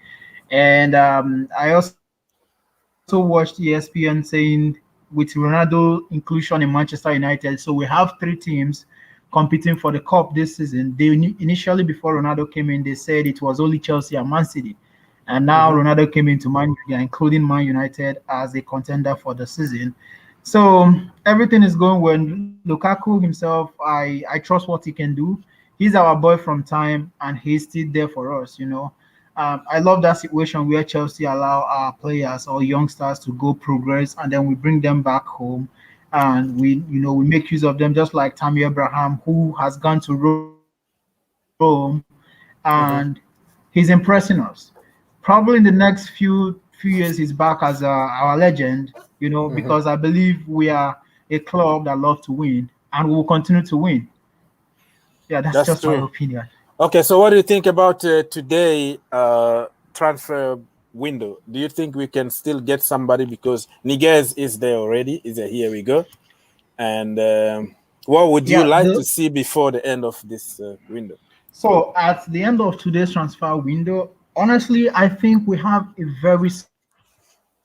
And I also watched ESPN saying with Ronaldo inclusion in Manchester United, so we have 3 teams competing for the cup this season. They initially, before Ronaldo came in, they said it was only Chelsea and Man City, and now Ronaldo came into Man United, including Man United as a contender for the season. So everything is going well. Lukaku himself, I trust what he can do. He's our boy from time, and he's still there for us, you know. I love that situation where Chelsea allow our players or youngsters to go progress, and then we bring them back home, and we make use of them, just like Tammy Abraham, who has gone to Rome, and he's impressing us. Probably in the next few years, he's back as our legend, you know, because I believe we are a club that love to win, and we will continue to win. Yeah, that's just true. my opinion. Okay, so what do you think about today transfer window? Do you think we can still get somebody, because Niguez is there already? Here we go. And what would you like to see before the end of this window? So at the end of today's transfer window, honestly, I think we have a very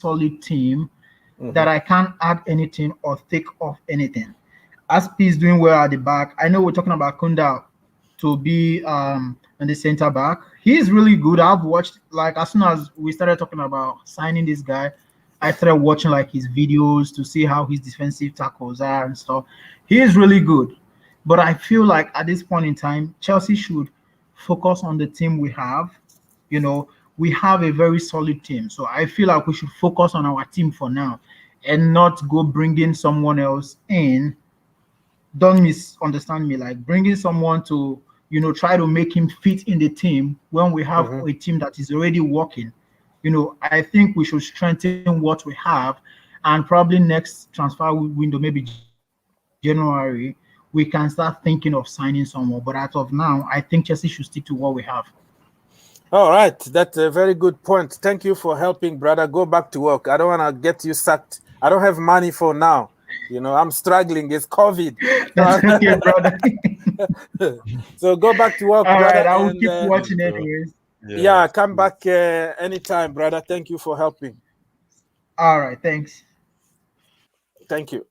solid team that I can't add anything or take off anything. Aspi is doing well at the back. I know we're talking about Kounde to be on the center back. He's really good. I've watched, like, as soon as we started talking about signing this guy, I started watching like his videos to see how his defensive tackles are and stuff. He is really good. But I feel like at this point in time, Chelsea should focus on the team we have. You know, we have a very solid team. So I feel like we should focus on our team for now and not go bringing someone else in. Don't misunderstand me, like bringing someone to, you know, try to make him fit in the team when we have a team that is already working. You know, I think we should strengthen what we have, and probably next transfer window, maybe January, we can start thinking of signing someone. But as of now, I think Chelsea should stick to what we have. All right, that's a very good point. Thank you for helping, brother. Go back to work. I don't want to get you sacked. I don't have money for now. You know, I'm struggling. It's COVID. That's okay, brother. So go back to work, All brother. right, I will keep watching anyways. Yeah, come back anytime, brother. Thank you for helping. All right, thanks. Thank you.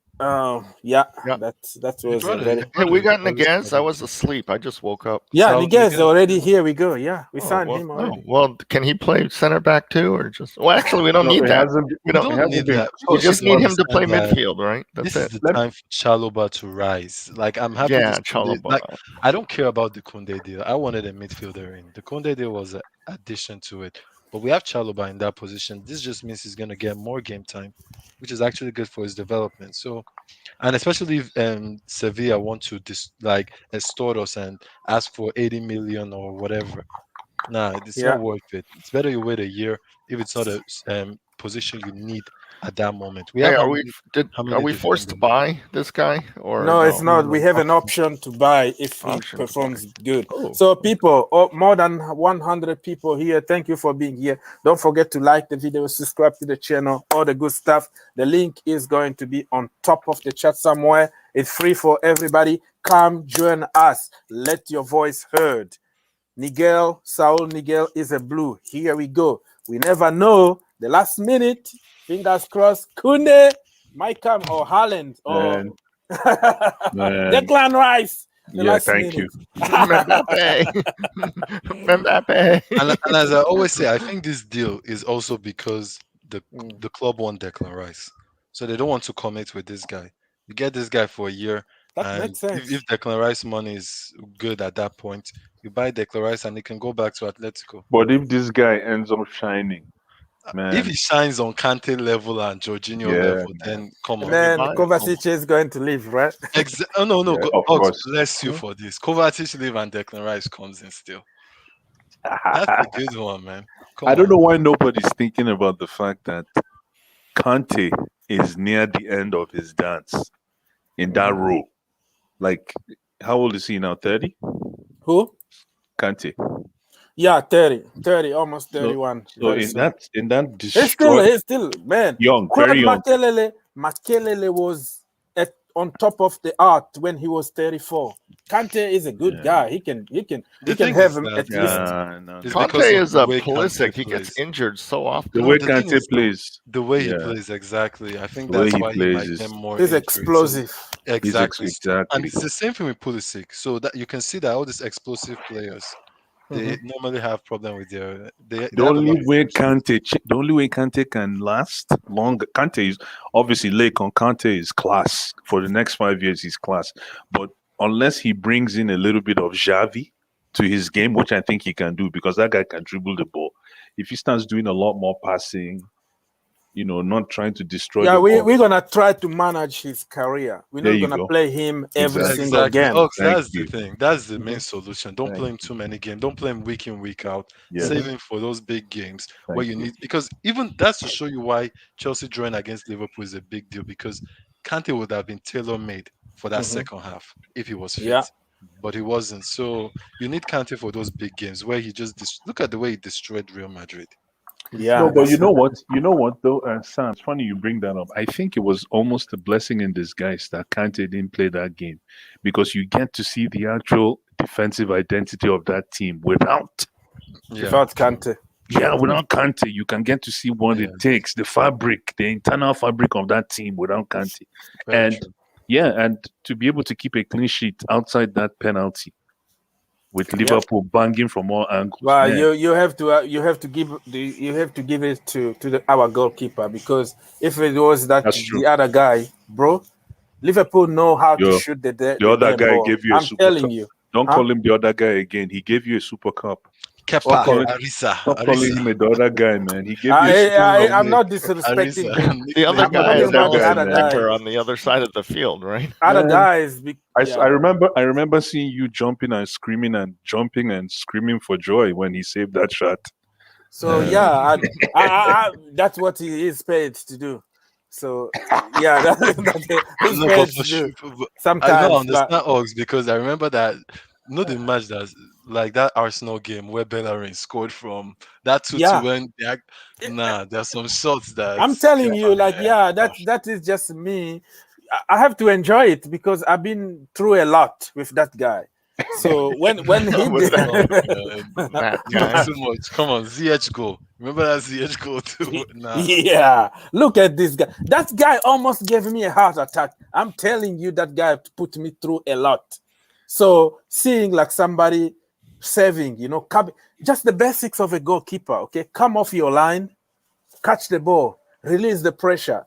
Yeah. That was very. Hey, we got Niguez. I was asleep. I just woke up. Yeah, Niguez already here. We go. Yeah, we signed him already. Well, can he play center back too, or just? Well, actually, we don't need that. We don't need that. We just need him to play midfield, right? That's it. This is the time for Chalobah to rise. Like, I'm happy. Yeah, Chalobah. Like, I don't care about the Kounde deal. I wanted a midfielder in. The Kounde deal was an addition to it. But we have Chalobah in that position. This just means he's going to get more game time, which is actually good for his development. So, and especially if Sevilla want to extort us and ask for 80 million or whatever. Nah, it's not worth it. It's better you wait a year if it's not a position you need at that moment. Are we forced to buy this guy, or no? It's not. We have an option to buy if he performs good. So people, more than 100 people here. Thank you for being here. Don't forget to like the video, subscribe to the channel, all the good stuff. The link is going to be on top of the chat somewhere. It's free for everybody. Come join us. Let your voice heard. Saul Niguez is a blue. Here we go. We never know. The last minute, fingers crossed, Kounde might come, or Haaland, or Declan Rice. The Yeah, last thank minute. you. Mbappe. Mbappe. And as I always say, I think this deal is also because the Mm. the club won Declan Rice, so they don't want to commit with this guy. You get this guy for a year, That and makes sense. if Declan Rice money is good at that point, you buy Declan Rice and he can go back to Atletico. But if this guy ends up shining, man, If he shines on Kante level and Jorginho Yeah, level, then come on. Man, Fine. Kovacic is going to leave, right? Oh no, Yeah, of course. bless you for this. Kovacic leave and Declan Rice comes in still. That's a good one, man. Come I don't on. know why nobody's thinking about the fact that Kante is near the end of his dance in that role. Like, how old is he now? 30? Who? Kante. Yeah, 30, almost 31. So very in soon. that He's still, man. young, very young. Makelele was on top of the art when he was 34. Kante is a good guy. He can thing have is him that, at least. No. It's Conte because of is the a way Pulisic. Kante He gets plays. injured so often. The way the thing Kante is, plays, The way he Yeah. plays, exactly. I think The way that's he why he plays might is- get more. He's injuries. explosive. So, exactly. exactly. And it's the same thing with Pulisic. So that you can see that all these explosive players, they normally have problem with their. They The have a lot only of way injuries. Kante can last longer. Kante is obviously Lake on Kante is class for the next 5 years. He's class, but unless he brings in a little bit of Xavi to his game, which I think he can do because that guy can dribble the ball. If he starts doing a lot more passing, not trying to destroy Yeah, the ball. we're gonna try to manage his career. We're There not you gonna go. play him every Exactly. single game. Oh, Thank that's you. the thing. That's the main solution. Don't Thank play him too many games. Don't play him week in, week out. Yes. Save him for those big games where Thank you you. need, because even that's to show you why Chelsea drawing against Liverpool is a big deal, because Kante would have been tailor-made for that second half if he was fit. Yeah. But he wasn't. So you need Kante for those big games where he just look at the way he destroyed Real Madrid. Yeah. No, but you know what? Though, Sam, it's funny you bring that up. I think it was almost a blessing in disguise that Kante didn't play that game because you get to see the actual defensive identity of that team without Kante. Yeah, without Kante, you can get to see what it takes, the fabric, the internal fabric of that team without Kante. Very true. And to be able to keep a clean sheet outside that penalty with Liverpool banging from all angles. Well, man. you have to give it to our goalkeeper, because if it was That's true. the other guy, bro, Liverpool know how to shoot the other damn guy ball. gave you a I'm super telling cup. you. Don't call him the other guy again. He gave you a super cup. Kepa, calling- Arisa. Stop calling him the other guy, man. He gave you a super cup. I'm not disrespecting Arisa. him. The other I'm guy talking is about the Alisson other Becker guy. on the other side of the field, right? Other Man. guys. I remember seeing you jumping and screaming for joy when he saved that shot. So that's what he is paid to do. So that's he's No, paid but to for do. sure, Sometimes, I don't but- understand Ox, because I remember that the match that's like that Arsenal game where Bellerin scored from that 2-2 when there's some shots that I'm telling you, that is just me. I have to enjoy it because I've been through a lot with that guy. So when he With did, That not guy. too much. Come on, ZH goal. Remember that ZH goal too? yeah, look at this guy. That guy almost gave me a heart attack. I'm telling you, that guy put me through a lot. So seeing like somebody saving, just the basics of a goalkeeper. Okay, come off your line, catch the ball, release the pressure.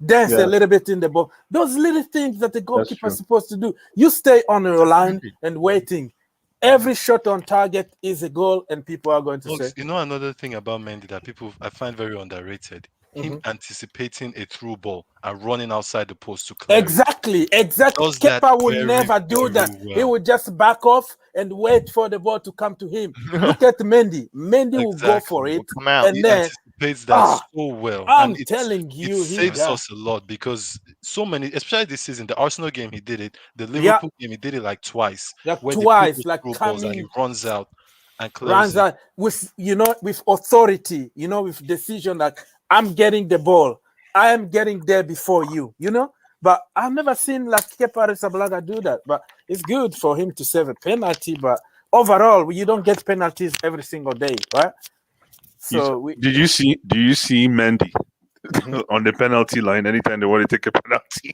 Dance a little bit in the ball. Those little things that the goalkeeper is supposed to do. You stay on your line and waiting. Every shot on target is a goal, and people are going to say. Another thing about Mendy that I find very underrated. Him anticipating a through ball and running outside the post to clear. Exactly. Kepa will never do that. Well. He will just back off and wait for the ball to come to him. Look at Mendy. Mendy will go for it. Come out. And then anticipates that so well. I'm telling you, it saves us a lot, because so many, especially this season, the Arsenal game he did it, the Liverpool game he did it like twice. Like coming, and he runs out and runs out with with authority, with decision, like I'm getting the ball, I am getting there before you, But I've never seen like Kepa Arrizabalaga do that. But it's good for him to save a penalty. But overall, you don't get penalties every single day, right? So do you see Mendy? on the penalty line anytime they want to take a penalty.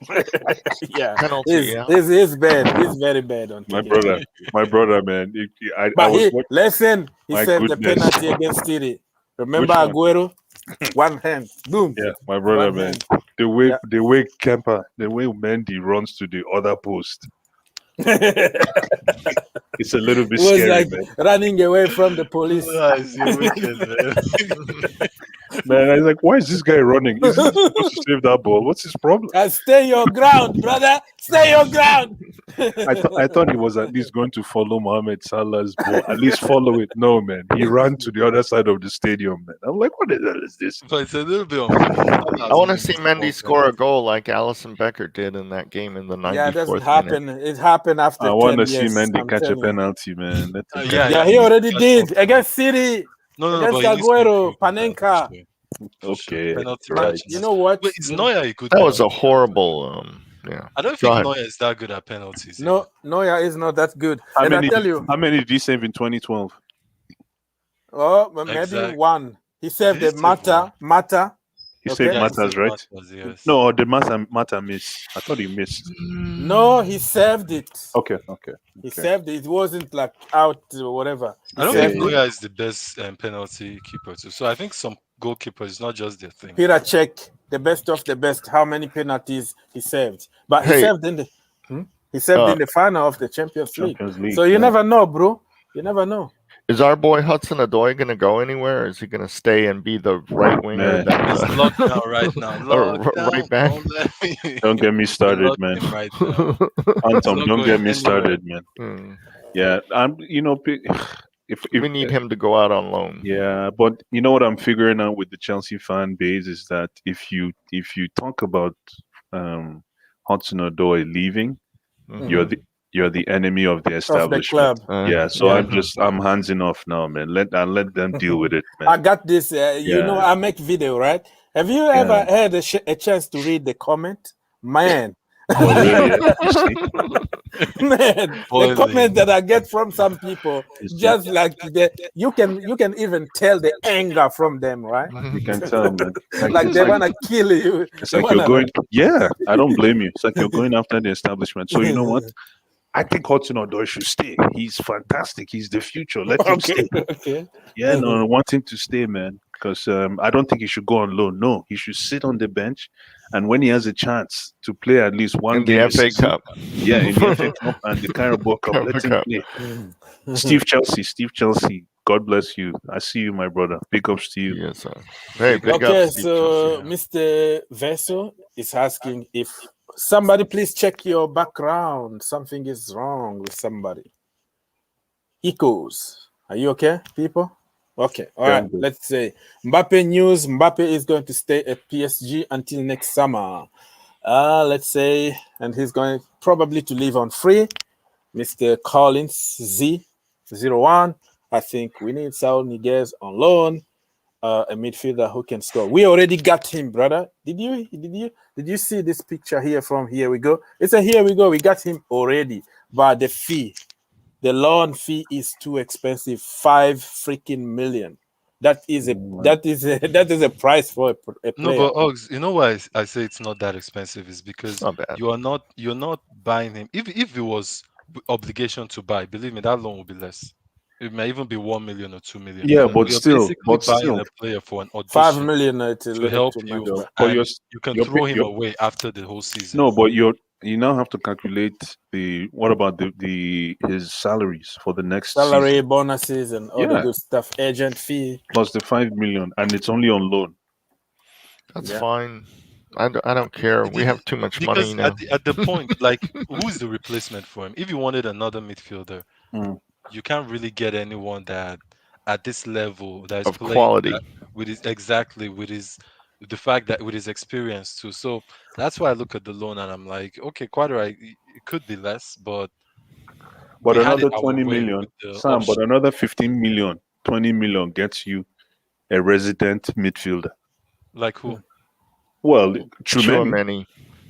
Yeah, Penalty, yeah. he's bad. He's very bad on My taking brother, my brother, man. I But was listen, he My saved the goodness. penalty against City. Remember Which one? Aguero? One hand, boom. Yeah, my brother, One man. hand. The way Yeah. the way Kemper, the way Mendy runs to the other post, it's a little bit It was scary, like man. running away from the police. Guys, you're wicked, man. Man, I was like, why is this guy running? Isn't he supposed to save that ball? What's his problem? Stay your ground, brother. Stay your ground. I thought he was at least going to follow Mohamed Salah's ball, at least follow it. No, man, he ran to the other side of the stadium, man. I'm like, what the hell is this? But it's a little bit unfair. I want to see Mendy score a goal like Alisson Becker did in that game in the 94th Yeah, it doesn't minute. happen. It happened after. I want to 10 see years, Mendy I'm catch a telling you. penalty, man. That's Yeah, he already did against City. No, Against but he needs to Aguero, improve on that, Panenka. for sure. okay. Penalty Right. catches. You know what? Wait, is Neuer a good? That was a penalty horrible. Yeah. I don't Go think ahead. Neuer is that good at penalties. No, Neuer is not that good. How And many? I tell you, How many did he save in 2012? maybe Exactly. one. He saved Did the he save one? Mata. He Okay. saved Yeah, Matters, right? Yes. No, the Mata missed. I thought he missed. No, he saved it. Okay. He saved it. It wasn't like out or whatever. I don't Yeah, think yeah. Neuer is the best penalty keeper too. So I think some goalkeepers is not just their thing. Peter check the best of the best. How many penalties he saved? But he Hey. saved in the in the final of the Champions League. So you yeah. never know, bro. You never know. Is our boy Hudson-Odoi going to go anywhere, or is he going to stay and be the right winger? Man. He's locked down right now. Or Locked down. right back. Don't let me- Don't get me started, lock man. him right now. Anton, not don't going get me anywhere. started, man. Hmm. Yeah, I'm. If We need him to go out on loan. Yeah, but you know what I'm figuring out with the Chelsea fan base is that if you talk about Hudson-Odoi leaving, Mhm. you're the enemy of the Of the establishment. club. Yeah, so Yeah. I'm handsing off now, man. Let them deal with it, I man. got this. You Yeah. know, I make video, right? Have you ever had a chance to read the comment? Man, Oh, really? You see? man, the Boiling. comment that I get from some people, It's just like you can even tell the anger from them, right? You can tell, man. Like it's they wanna kill you. It's They like you're wanna- going. Yeah, I don't blame you. It's like you're going after the establishment. So you know what? I think Hudson-Odoi should stay. He's fantastic. He's the future. Let him Okay, stay. okay. Yeah, no, I want him to stay, man. Because I don't think he should go on loan. No, he should sit on the bench, and when he has a chance to play at least one In game the a FA season- Cup. yeah, in the FA Cup and the Carabao Cup, let him Cup. play. Steve Chelsea, God bless you. I see you, my brother. Big ups to you. Yes, sir. Hey, big Okay, up, Steve so Chelsea. Mr. Veso is asking if somebody please check your background. Something is wrong with somebody. Echoes. Are you okay, people? Okay, all Yeah, right. I'm good. Let's say Mbappe news. Mbappe is going to stay at PSG until next summer. Let's say, and he's going probably to leave on free. Mr. Collins Z01. I think we need Saul Niguez on loan. A midfielder who can score. We already got him, brother. Did you see this picture here from Here We Go? It's a Here We Go. We got him already, but the fee, the loan fee is too expensive. 5 freaking million. That is a price for a player. No, but Uggs, you know why I say it's not that expensive is because Not bad. you're not buying him. If it was obligation to buy, believe me, that loan will be less. It may even be 1 million or 2 million. Yeah, but You're still, basically buying a player for an audition 5 million to help you, But and you're- you can you're throw pick- him you're- away after the whole season. No, but you now have to calculate what about his salaries for the next salary, season, bonuses, and all the Yeah. good stuff. Agent fee. plus the 5 million, and it's only on loan. That's Yeah. fine. I don't care. We have too much money Because now. at the point, like, who's the replacement for him? If you wanted another midfielder, Mm. you can't really get anyone that at this level that is Of playing quality. that with the fact that with his experience too. So that's why I look at the loan and I'm like, okay, quite right. It could be less, but But we had another it our 20 way million, with the Sam. option. But another 15 million, 20 million gets you a resident midfielder. Like who? Well, Too True many.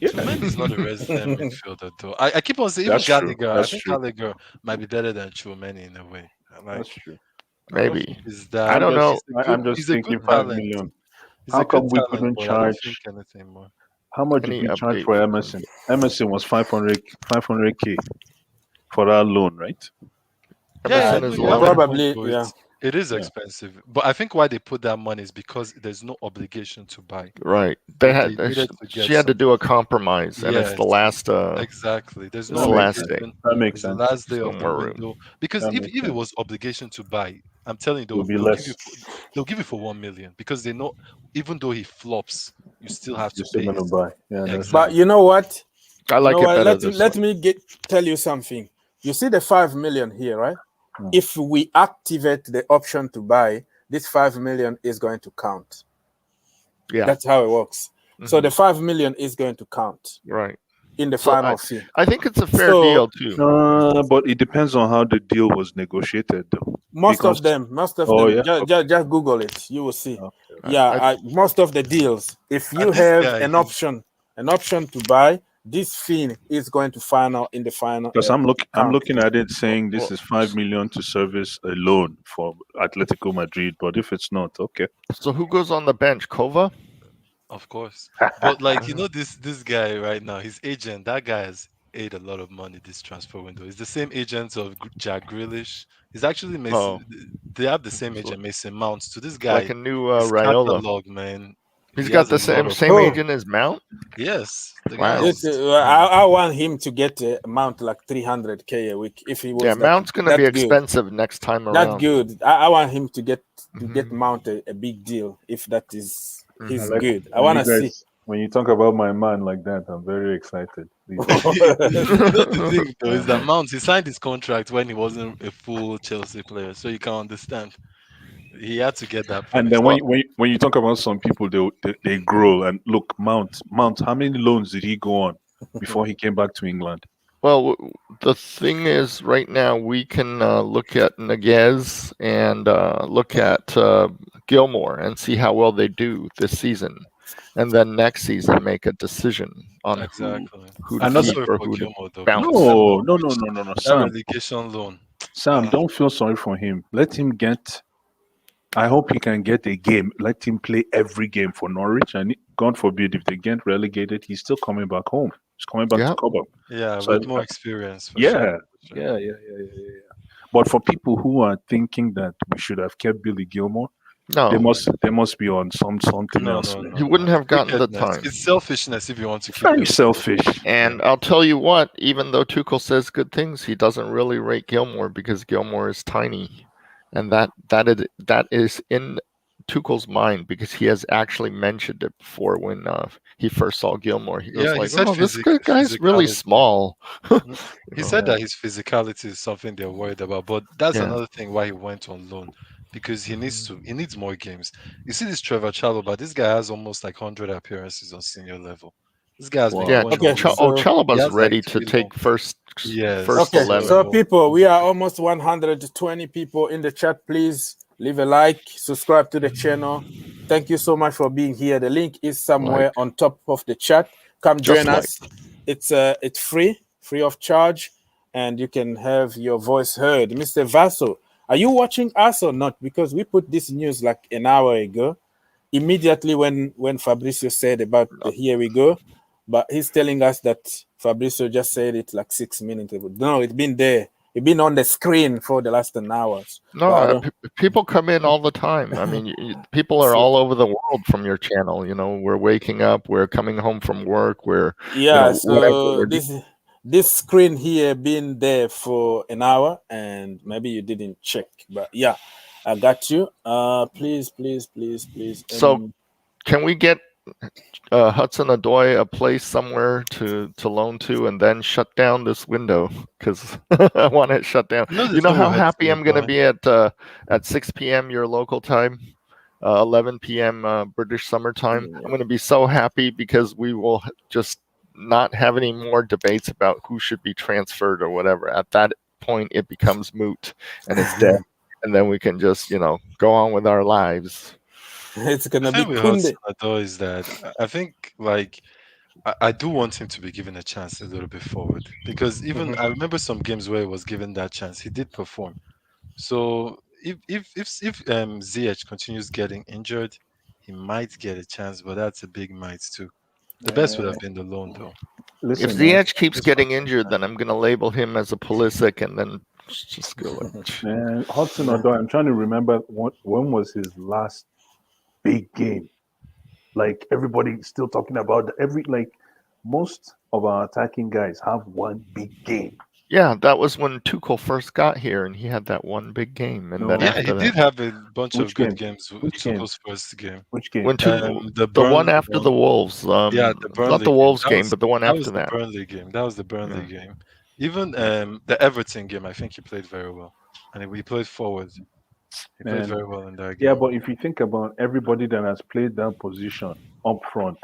Truman is not a resident midfielder though. I keep on saying even That's true. Gallagher. I That's think true. Gallagher might be better than Chouameni in a way. Like, That's true. Maybe. is that I don't know. he's a I'm good- just he's a thinking good 5 talent. million. He's How a good come we talent, couldn't but I don't think charge? anything more. How much did Any we charge update for from Emerson? Emerson was 500K for that loan, right? Yeah, Emerson no, is you have a low. point, Probably, though. yeah. It is Yeah. expensive, but I think why they put that money is because there's no obligation to buy. Right. They needed to She get had to do a something. compromise, and it's Yes, the last. exactly. There's It's no That the makes last sense. day. obligation. That makes It's the sense. last day There's no of the more room. window. Because That if, makes if it sense. was obligation to buy, I'm telling you, It would be they'll give you less. they'll give you for 1 million because they know even though he flops, you still have to You're still pay gonna his buy. Yeah, that's exactly. But you know what? I You like know it what? better Let this let way. me tell you something. You see the 5 million here, right? Hmm. If we activate the option to buy, this 5 million is going to count. Yeah. That's how it works. So Mhm. the 5 million is going to count Right. in the So final fee. I think it's a fair So deal too. But it depends on how the deal was negotiated, though. most Because of them, yeah, just Google it. You will see. okay. Yeah, most of the deals, if you And this have guy, an option to buy, this fee is going to final in the final. Because I'm count. looking at it saying this Well, is 5 million to service a loan for Atletico Madrid, but if it's not, okay. So who goes on the bench? Kova? of course. But like this guy right now, his agent, that guy has ate a lot of money this transfer window. He's the same agent of Jack Grealish. He's actually Mason. Oh, They have the same so agent, Mason Mounts. To this like guy, a new his Raiola. catalog, man. He's He got has a the lot of same Oh. agent as Mount. yes. The Wow. guy is I want him to get a amount like 300K a week if he was Yeah, Mount's going to that be good. expensive next time That around. good. I want him to get Mhm. Mount a big deal if that is he's Mhm. good. I when want you to see. guys, when you talk about my man like that, I'm very excited. you know the thing though is that Mount he signed his contract when he wasn't a full Chelsea player, so you can understand. He had to get that And price. then Well, when you talk about some people, they grow and look. Mount. How many loans did he go on before he came back to England? Well, the thing is, right now we can look at Niguez and look at Gilmore and see how well they do this season, and then next season make a decision on Exactly. who to I'm not Another- keep sorry or for who to Gilmore though, bounce. because No, that Sam. relegation loan. Sam, don't feel sorry for him. Let him get. I hope he can get a game. Let him play every game for Norwich, and God forbid if they get relegated, he's still coming back home. He's coming back Yeah. to Cobham. Yeah, So with more experience. For yeah, sure. yeah. But for people who are thinking that we should have kept Billy Gilmore, they No, must be on something No, else, no, man. no. he wouldn't no. have gotten the Wickedness. time. It's selfishness if you want to keep Very him. selfish. And I'll tell you what, even though Tuchel says good things, he doesn't really rate Gilmore because Gilmore is tiny, and that is in Tuchel's mind because he has actually mentioned it before when he first saw Gilmore. He goes Yeah, he like, said "Oh, this guy's really physicality. small." Mhm. He know? said that his physicality is something they're worried about, but that's Yeah. another thing why he went on loan because he needs more games. You see this Trevor Chalobah, this guy has almost like 100 appearances on senior level. This guy has been Yeah, going Okay, on loan. He Chalaba's has like ready to 3 take loans. first Yes. first Okay, 11. so people, we are almost 120 people in the chat. Please leave a like, subscribe to the channel. Thank you so much for being here. The link is somewhere on top of the chat. Come Just join us. It's free of charge, and you can have your voice heard. Mr. Vaso, are you watching us or not? Because we put this news like an hour ago, immediately when Fabrizio said about the here we go, but he's telling us that Fabrizio just said it like 6 minutes ago. No, it's been there. It's been on the screen for the last 10 hours. But I No, don't- people come in all the time. I mean, people are all over the world from your channel. You know, we're waking up, we're coming home from work, we're yeah, whatever so we're doing. this screen here been there for an hour, and maybe you didn't check, but yeah, I got you. Please. So, can we get Hudson-Odoi a place somewhere to loan to, and then shut down this window? Because I want it shut down. No, You there's know no how way happy I'm going to Hudson-Odoi. be at 6 p.m. your local time, 11 p.m. British summer time. I'm going to be so happy because we will just not have any more debates about who should be transferred or whatever. At that point, it becomes moot and it's dead, and then we can just go on with our lives. It's The gonna be thing with Kounde. Hudson-Odoi is that I think like I do want him to be given a chance a little bit forward because even I remember some games where he was given that chance, he did perform. So if ZH continues getting injured, he might get a chance, but that's a big might too. The best would have been the loan, though. If Ziyech keeps getting injured, then I'm going to label him as a Pulisic and then just go. Man, Hudson-Odoi, I'm trying to remember when was his last big game. Like everybody's still talking about most of our attacking guys have one big game. Yeah, that was when Tuchel first got here, and he had that one big game. And then after he did have a bunch of good games. Which game? Tuchel's first game. Which game? When the one after the Wolves. The Burnley not the Wolves game, but the one after that. That was the Burnley game. That was the Burnley game. Even the Everton game, I think he played very well, and he played forward. He played very well in that game. Yeah, but if you think about everybody that has played that position up front,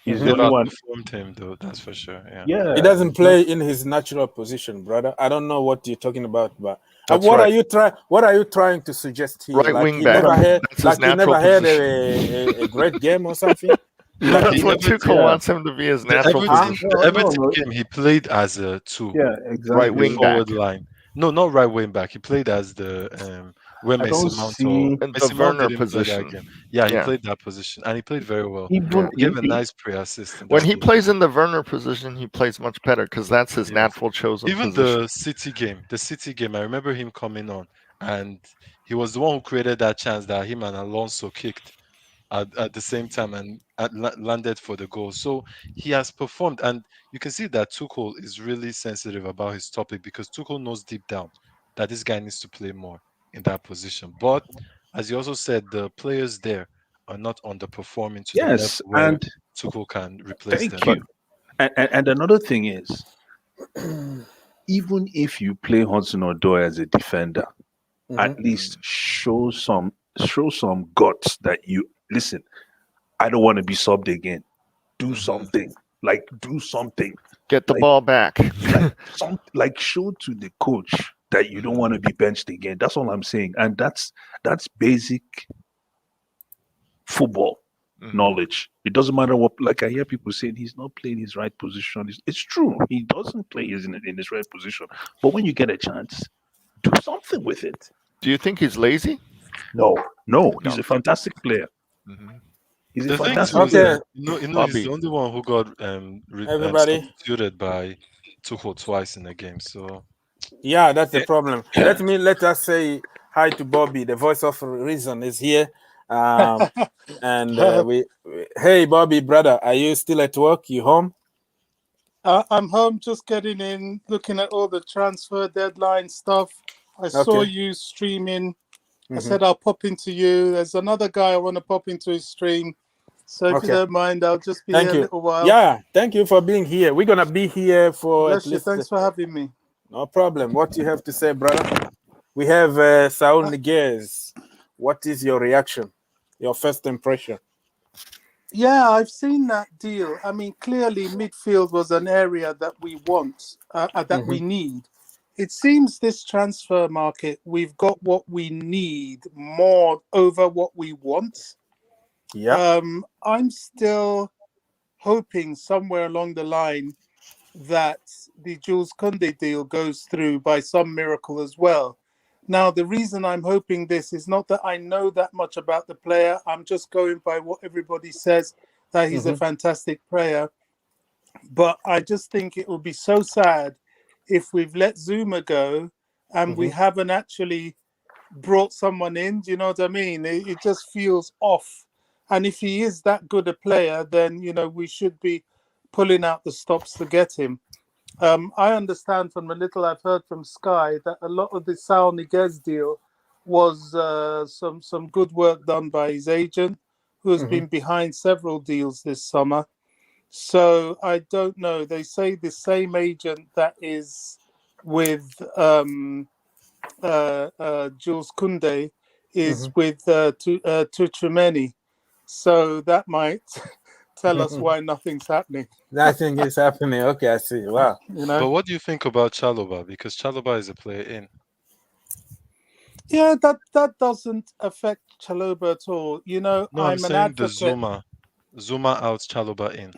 he's the only one performed him, though. That's for sure. Yeah, he doesn't play in his natural position, brother. I don't know what you're talking about, but what are you trying to suggest here? Right wing back. You never had a great game or something. That's what Tuchel wants him to be, his natural position. The Everton game, he played as a 2. Yeah, exactly. Right wing forward back. line. No, not right wing back. He played as the where Mason Mount in the Werner position. Yeah, he played that position, and he played very well. He gave a nice pre-assist. When he plays in the Werner position, he plays much better because that's his natural chosen Even position. the City game, I remember him coming on, and he was the one who created that chance that him and Alonso kicked at the same time and landed for the goal. So he has performed, and you can see that Tuchel is really sensitive about his topic because Tuchel knows deep down that this guy needs to play more in that position. But as you also said, the players there are not underperforming to the level where Tuchel can replace them. Thank you. And another thing is, even if you play Hudson-Odoi as a defender, at least show some guts that you listen. I don't want to be subbed again. Do something. Do something. Get the ball back. Show to the coach that you don't want to be benched again. That's all I'm saying. And that's basic football knowledge. It doesn't matter what. I hear people saying he's not playing his right position. It's true. He doesn't play in his right position. But when you get a chance, do something with it. Do you think he's lazy? No. He's a fantastic player. He's a fantastic player. He's the only one who got substituted by Tuchel twice in the game. So that's the problem. Let us say hi to Bobby. The voice of reason is here. Hey Bobby, brother, are you still at work? You home? I'm home, just getting in, looking at all the transfer deadline stuff. I saw you streaming. I said I'll pop into you. There's another guy I want to pop into his stream. So if you don't mind, I'll just be here a little while. Yeah, thank you for being here. We're gonna be here for Bless you. Thanks for having me. No problem. What do you have to say, brother? We have Saul Niguez. What is your reaction? Your first impression? Yeah, I've seen that deal. I mean, clearly midfield was an area that we want, that we need. It seems this transfer market, we've got what we need more over what we want. Yeah. I'm still hoping somewhere along the line that the Jules Kounde deal goes through by some miracle as well. Now, the reason I'm hoping this is not that I know that much about the player. I'm just going by what everybody says, that he's a fantastic player. But I just think it would be so sad if we've let Zouma go and we haven't actually brought someone in. Do you know what I mean? It just feels off. And if he is that good a player, then, we should be pulling out the stops to get him. I understand from the little I've heard from Sky that a lot of the Saul Niguez deal was some good work done by his agent, who has been behind several deals this summer. So I don't know. They say the same agent that is with Jules Kounde is with Tuchel. So that might tell us why nothing's happening. Nothing is happening. Okay, I see. Wow. But what do you think about Chalobah? Because Chalobah is a player in. Yeah, that doesn't affect Chalobah at all. No, I'm saying advocate. The Zouma out, Chalobah in.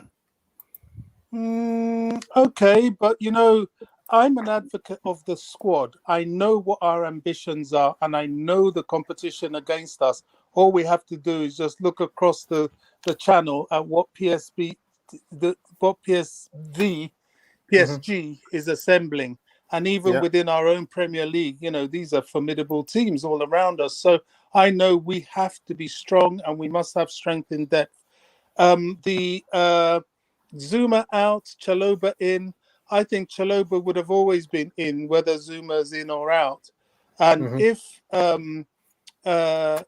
Okay, but I'm an advocate of the squad. I know what our ambitions are, and I know the competition against us. all we have to do is just look across the channel at what PSG is assembling. And even within our own Premier League, these are formidable teams all around us. So I know we have to be strong and we must have strength in depth. The Zouma out, Chalobah in. I think Chalobah would have always been in, whether Zouma's in or out. And if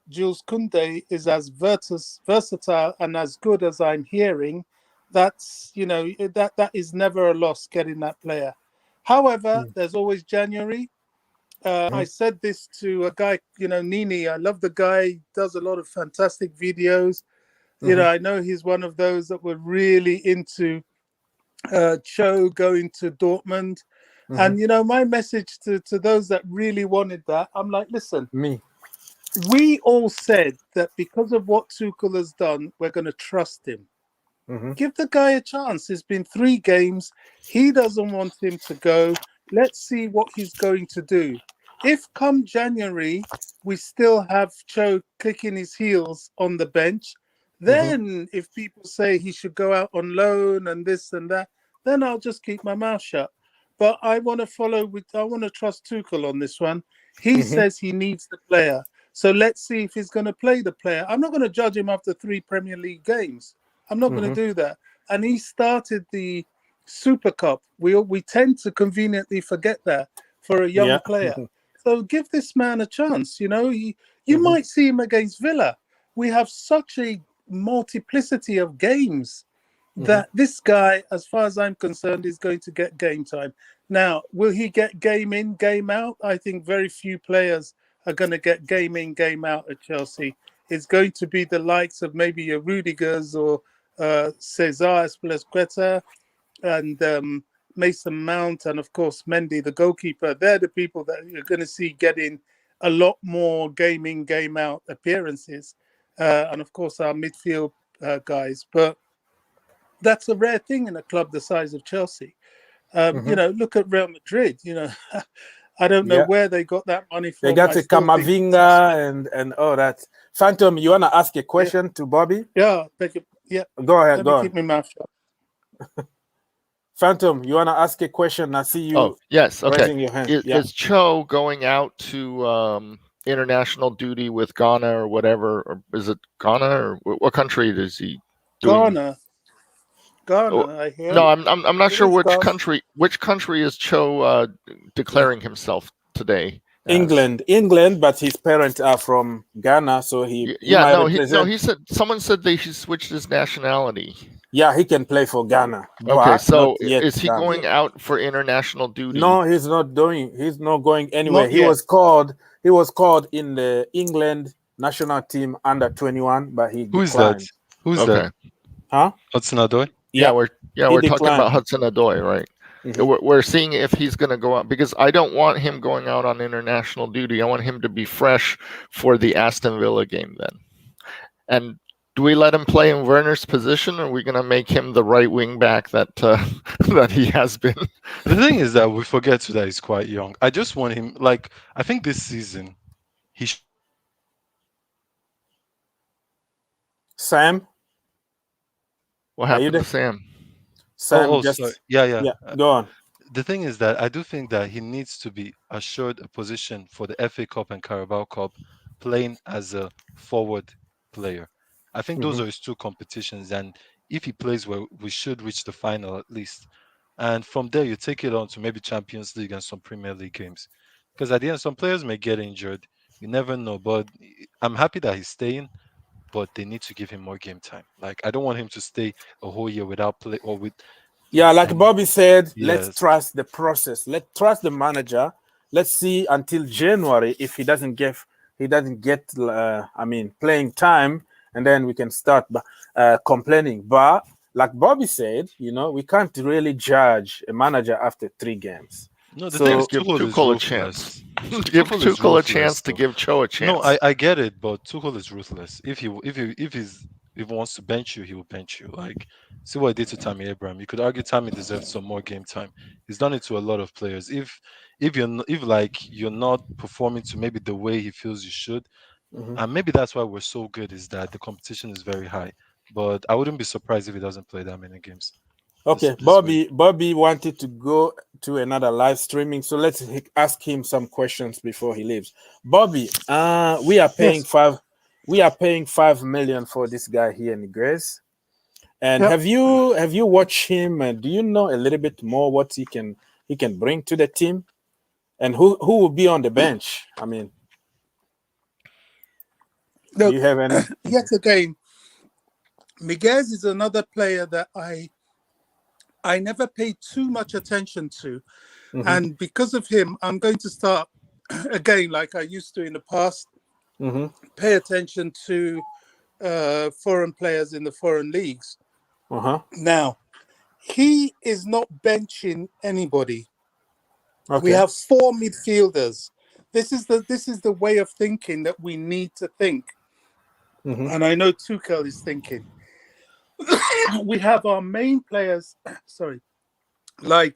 Jules Kounde is as versatile and as good as I'm hearing, that's that is never a loss getting that player. However, there's always January. I said this to a guy, Nini. I love the guy. He does a lot of fantastic videos. I know he's one of those that were really into Cho going to Dortmund. And, my message to those that really wanted that, I'm like, listen, we all said that because of what Tuchel has done, we're going to trust him. Give the guy a chance. It's been 3 games. He doesn't want him to go. Let's see what he's going to do. If come January, we still have Cho kicking his heels on the bench, then if people say he should go out on loan and this and that, then I'll just keep my mouth shut. But I want to trust Tuchel on this one. He says he needs the player. So let's see if he's going to play the player. I'm not going to judge him after 3 Premier League games. I'm not going to do that. And he started the Super Cup. We tend to conveniently forget that for a young player. So give this man a chance. You might see him against Villa. We have such a multiplicity of games that this guy, as far as I'm concerned, is going to get game time. Now, will he get game in, game out? I think very few players are going to get game in, game out at Chelsea. It's going to be the likes of maybe your Rudigers or Cesar Azpilicueta and Mason Mount and, of course, Mendy, the goalkeeper. They're the people that you're going to see getting a lot more game in, game out appearances. And, of course, our midfield guys. But that's a rare thing in a club the size of Chelsea. Look at Real Madrid. I don't know where they got that money from. They got the Camavinga and all that. Phantom, you want to ask a question to Bobby? Yeah. Go ahead. Go on. Keep my mouth shut. Phantom, you want to ask a question? I see you. Oh, yes. Okay. Raising your hand. Is Cho going out to international duty with Ghana or whatever? Or is it Ghana or what country is he doing? Ghana, I hear. No, I'm not sure which country. Which country is Cho declaring himself today? England, but his parents are from Ghana, so he said someone said he switched his nationality. Yeah, he can play for Ghana. Okay, so is he going out for international duty? No, he's not going anywhere. He was called in the England national team under 21, but he declined. Who's that? Huh? Hudson-Odoi? Yeah, we're talking about Hudson-Odoi, right? We're seeing if he's going to go out, because I don't want him going out on international duty. I want him to be fresh for the Aston Villa game then. And do we let him play in Werner's position, or are we going to make him the right wing back that that he has been? The thing is that we forget that he's quite young. I just want him, I think this season, Sam? What happened to Sam? Sam, sorry. Yeah. Go on. The thing is that I do think that he needs to be assured a position for the FA Cup and Carabao Cup, playing as a forward player. I think those are his 2 competitions, and if he plays well, we should reach the final at least. And from there, you take it on to maybe Champions League and some Premier League games. Because at the end, some players may get injured. You never know. But I'm happy that he's staying, but they need to give him more game time. I don't want him to stay a whole year without play or with. Yeah, like Bobby said, let's trust the process. Let's trust the manager. Let's see until January if he doesn't get playing time, and then we can start complaining. But like Bobby said, we can't really judge a manager after 3 games. No, the thing is, give Tuchel a chance. Give Tuchel a chance to give Cho a chance. No, I get it, but Tuchel is ruthless. If he wants to bench you, he will bench you. See what he did to Tammy Abraham. You could argue Tammy deserved some more game time. He's done it to a lot of players. If you're not performing to maybe the way he feels you should, And maybe that's why we're so good, is that the competition is very high. But I wouldn't be surprised if he doesn't play that many games. Okay, Bobby wanted to go to another live streaming, so let's ask him some questions before he leaves. Bobby, we are paying $5 million for this guy here, Niguez. And have you watched him? And do you know a little bit more what he can bring to the team? And who will be on the bench? I mean, do you have any? Yet again, Niguez is another player that I never paid too much attention to. And because of him, I'm going to start again, like I used to in the past, pay attention to foreign players in the foreign leagues. Now, he is not benching anybody. We have 4 midfielders. This is the way of thinking that we need to think. And I know Tuchel is thinking. We have our main players, like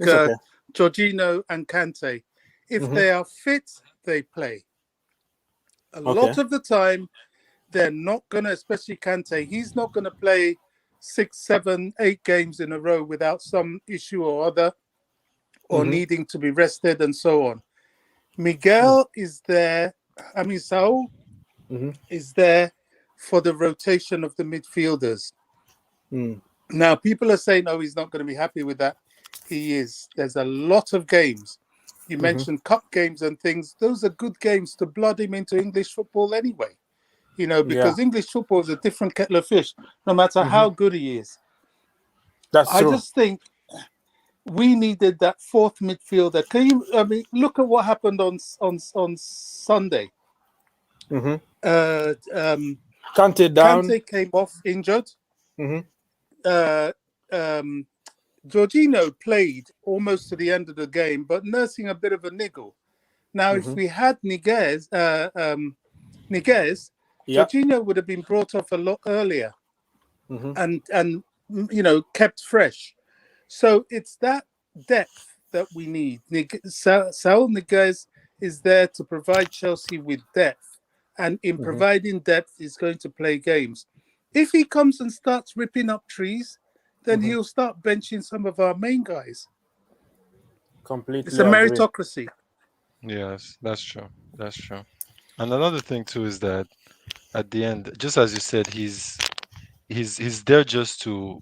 Jorginho and Kante. If they are fit, they play. A lot of the time, they're not going to, especially Kante, he's not going to play 6, 7, 8 games in a row without some issue or other, or needing to be rested and so on. Miguel is there, Saul is there for the rotation of the midfielders. Now, people are saying, oh, he's not going to be happy with that. He is. There's a lot of games. You mentioned cup games and things. Those are good games to blood him into English football anyway. Because English football is a different kettle of fish, no matter how good he is. That's true. I just think we needed that 4th midfielder. Look at what happened on Sunday. Kante down. Kante came off injured. Jorginho played almost to the end of the game, but nursing a bit of a niggle. Now, if we had Niguez, Jorginho would have been brought off a lot earlier and kept fresh. So it's that depth that we need. Saul Niguez is there to provide Chelsea with depth, and in providing depth, is going to play games. If he comes and starts ripping up trees, then he'll start benching some of our main guys. Completely. It's a meritocracy. Yes, that's true. That's true. And another thing too is that at the end, just as you said, he's there just to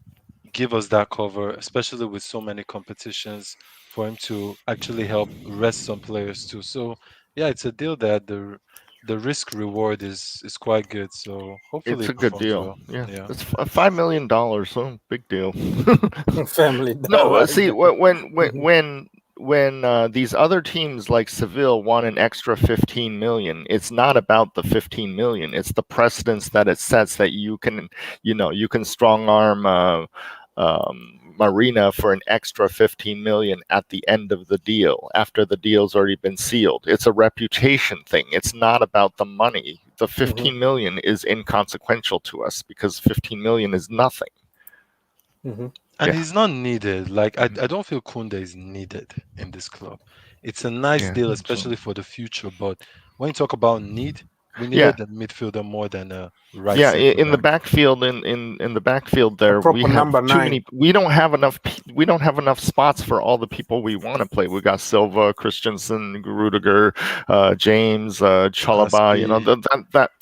give us that cover, especially with so many competitions, for him to actually help rest some players too. So yeah, it's a deal that the risk reward is quite good. So hopefully it's a good deal. Well. Yeah, it's $5 million. So big deal. Family. No, see when these other teams like Sevilla want an extra 15 million, it's not about the 15 million. It's the precedence that it sets that you can strong arm Marina for an extra 15 million at the end of the deal, after the deal's already been sealed. It's a reputation thing. It's not about the money. The 15 million is inconsequential to us because 15 million is nothing. And he's not needed. Like I don't feel Kounde is needed in this club. It's a nice deal, especially for the future. But when you talk about need, we needed a midfielder more than a right. Yeah, in the backfield, in the backfield there, we have too many. We don't have enough spots for all the people we want to play. We got Silva, Christensen, Rudiger, James, Chalobah.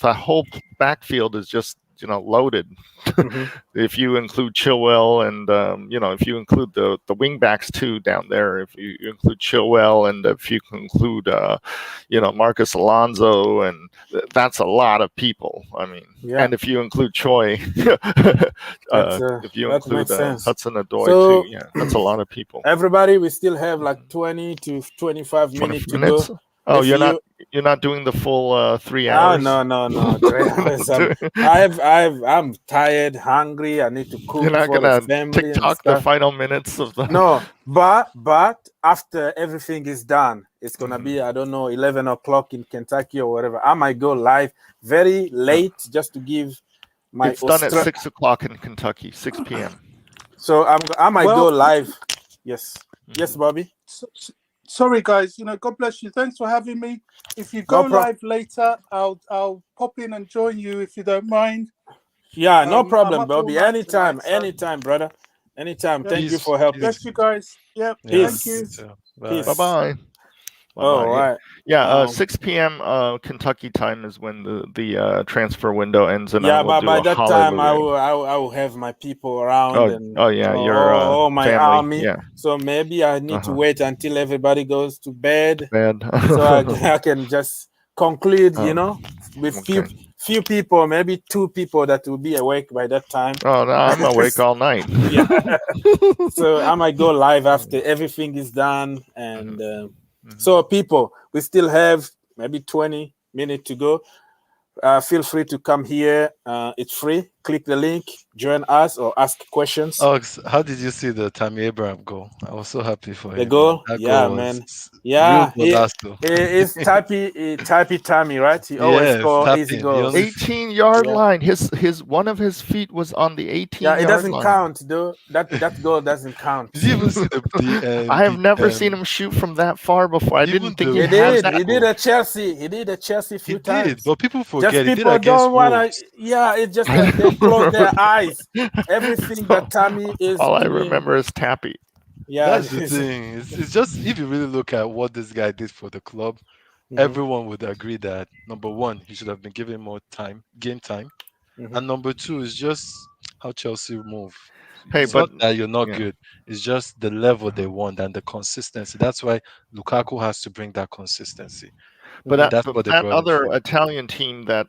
The whole backfield is just loaded. If you include Chilwell and if you include the wing backs too down there, if you include Chilwell and if you include Marcus Alonso, and that's a lot of people. I mean, and if you include Choi, if you include Hudson-Odoi too, that's a lot of people. Everybody, we still have like 20 to 25 minutes to go. Oh, you're not doing the full 3 hours? No. 3 hours. I'm tired, hungry. I need to cook. You're not for gonna the family TikTok the final minutes of the. No, but after everything is done, it's gonna be 11 o'clock in Kentucky or whatever. I might go live very late just to give my. It's done at 6 o'clock in Kentucky, 6 p.m. So I might go live. Yes, Bobby. Sorry, guys. God bless you. Thanks for having me. If you go live later, I'll pop in and join you if you don't mind. Yeah, no I'm problem, up all Bobby. night Anytime, tonight, so anytime, brother. Anytime. yeah. Thank you for helping. Bless you guys. Yep. Yeah, Thank you. Bye. Peace. Bye-bye. All right. Yeah, 6 p.m. Kentucky time is when the transfer window ends, and Yeah, I will but do by a that time, I Hallelujah. will have my people around your my family, army. yeah. So maybe I need to wait until everybody goes to bed, so I can just conclude, with few people, maybe 2 people that will be awake by that time. Oh, no, I'm awake all night. Yeah. So I might go live after everything is done, and so people, we still have maybe 20 minutes to go. Feel free to come here. It's free. Click the link, join us, or ask questions. Alex, how did you see the Tammy Abraham goal? I was so happy for him. The goal? That Yeah, goal man. was Yeah, real it's typey Tammy, right? He always score easy goals. 18-yard line. His one of his feet was on the 18-yard line. Yeah, it doesn't count, though. That goal doesn't count. Did you even see I have never seen him shoot from that far before. I didn't think he did. that. He did a Chelsea. He did a Chelsea a few times. Did, but people forget. Just he people did against don't want to. Wolves. Yeah, it's just like they close their eyes. Everything that Tammy is. All I doing, remember is Tappy. Yeah, that's the thing. It's just if you really look at what this guy did for the club, everyone would agree that number one, he should have been given more game time, and number two is just how Chelsea move. Hey, it's not that you're not good. It's just the level they want and the consistency. That's why Lukaku has to bring that consistency. But that's what that other Italian team, that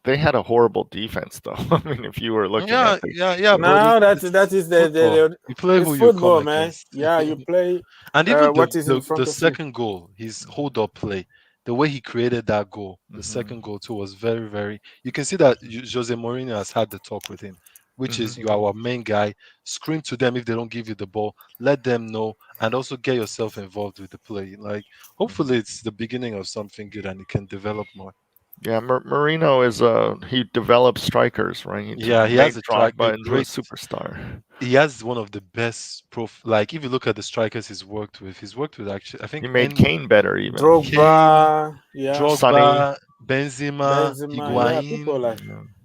they had a horrible defense, though. I mean, if you were looking at yeah. No, that is the you play who football, you man. Against. Yeah, you play. And even the second goal, his hold up play, the way he created that goal, the second goal too was very, very. You can see that Jose Mourinho has had the talk with him, which is you are our main guy. Scream to them if they don't give you the ball. Let them know, and also get yourself involved with the play. Like, hopefully, it's the beginning of something good, and it can develop more. Yeah, Marino is he develops strikers, right? He has a great superstar. He has one of the best like if you look at the strikers he's worked with actually, I think he made Kane better even. Drogba, Drogba, Benzema, Higuain, people like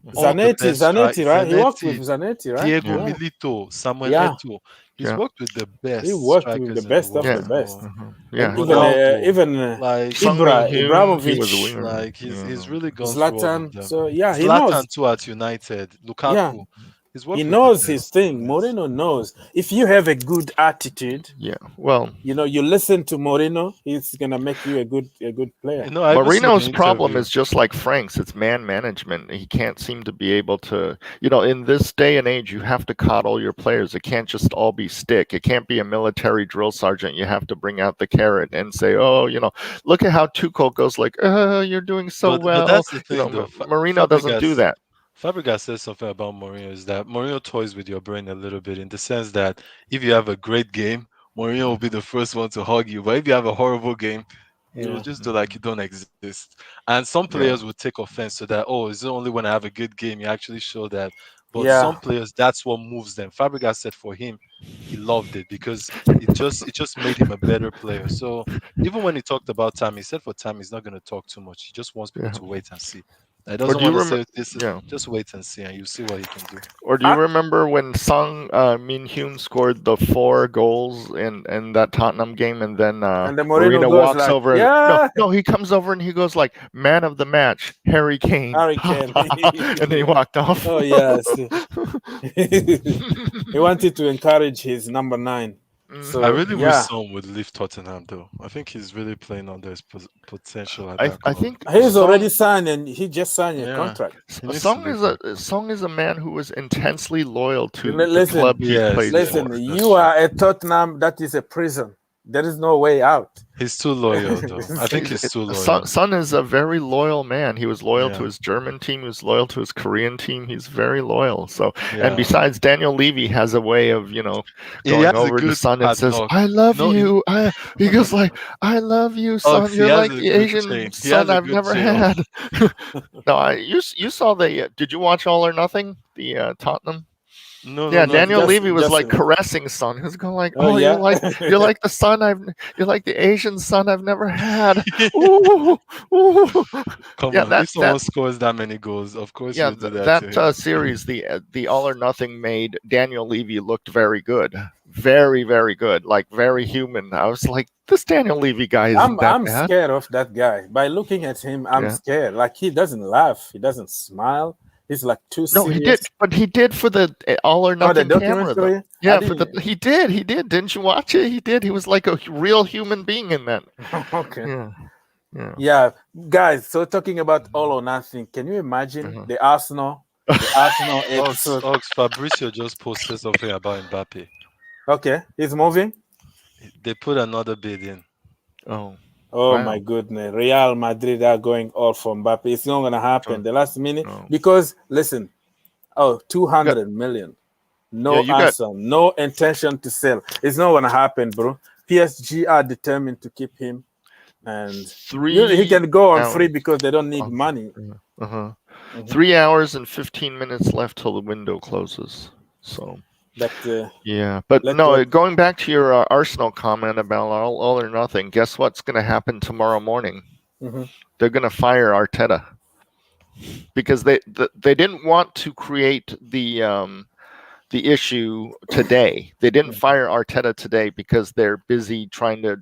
Zanetti, right? He worked with Zanetti, right? Diego Milito, Samuel Eto'o. He's worked with the best. He worked with the best of the best. Yeah, even like Abramovic, like he's really gone Zlatan. through all of them. So yeah, he Zlatan knows too at United. Lukaku. Yeah. He knows his thing. Mourinho knows. If you have a good attitude, you listen to Mourinho, he's gonna make you a good player. Mourinho's problem is just like Frank's. It's man management. He can't seem to be able to. In this day and age, you have to coddle your players. It can't just all be stick. It can't be a military drill sergeant. You have to bring out the carrot and say, look at how Tuchel goes like, you're doing so well. But that's the thing, Mourinho doesn't do that. Fabregas says something about Mourinho is that Mourinho toys with your brain a little bit in the sense that if you have a great game, Mourinho will be the first one to hug you. But if you have a horrible game, he will just do like you don't exist. And some players will take offense to that. Oh, it's only when I have a good game you actually show that. But some players, that's what moves them. Fabregas said for him, he loved it because it just made him a better player. So even when he talked about time, he said for time he's not going to talk too much. He just wants people to wait and see. I doesn't want to say this. Just wait and see, and you see what he can do. Or do you remember when Sung Min Hyun scored the 4 goals in that Tottenham game, and then Marina walks like, over? No, he comes over and he goes like, "Man of the match, Harry Kane." Harry Kane, and then he walked off. Oh yes, he wanted to encourage his number 9. So, I really wish Son would leave Tottenham, though. I think he's really playing under his potential. I think he's already signed, and he just signed a contract. Song is a man who is intensely loyal to the club he plays for. Listen, you are at Tottenham. That is a prison. There is no way out. He's too loyal, though. I think he's too loyal. Son is a very loyal man. He was loyal to his German team. He was loyal to his Korean team. He's very loyal. So, and besides, Daniel Levy has a way of, going over to Son and says, "I love you." He goes like, "I love you, Son. You're like the Asian son I've never had." No, you saw did you watch All or Nothing? The Tottenham. No, Yeah, no, Daniel just- Levy was just- like caressing Son. He was going like, Oh, "Oh, yeah? you're like the son you're like the Asian son I've never had." Ooh, ooh. Come Yeah, on. If someone scores that many goals, of course Yeah, you do that to him. that series, the All or Nothing, made Daniel Levy looked very good, very, very good, like very human. I was like, this Daniel Levy guy isn't that I'm bad. scared of that guy. By looking at him, I'm Yeah. scared. Like, he doesn't laugh. He doesn't smile. He's like too No, serious. he did, but he did for the All or Oh, the Nothing camera. Though. documentary? Yeah, I he did. Didn't you watch it? He did. He was like a real human being in that. Okay. Yeah. Yeah, guys. So talking about All or Nothing, can you imagine the Arsenal? The Arsenal episode. Ox, Fabrizio just posted something about Mbappe. Okay, he's moving. They put another bid in. Oh. Oh Wow. my goodness. Real Madrid are going all for Mbappe. It's not going to happen the last minute No. because, listen, 200 million. No answer. No intention to sell. It's not going to happen, bro. PSG are determined to keep him. And he can go on free because they don't need money. 3 hours and 15 minutes left till the window closes. So... yeah, but no, going back to your Arsenal comment about all or nothing, guess what's going to happen tomorrow morning? They're going to fire Arteta because they didn't want to create the issue today. They didn't fire Arteta today because they're busy trying to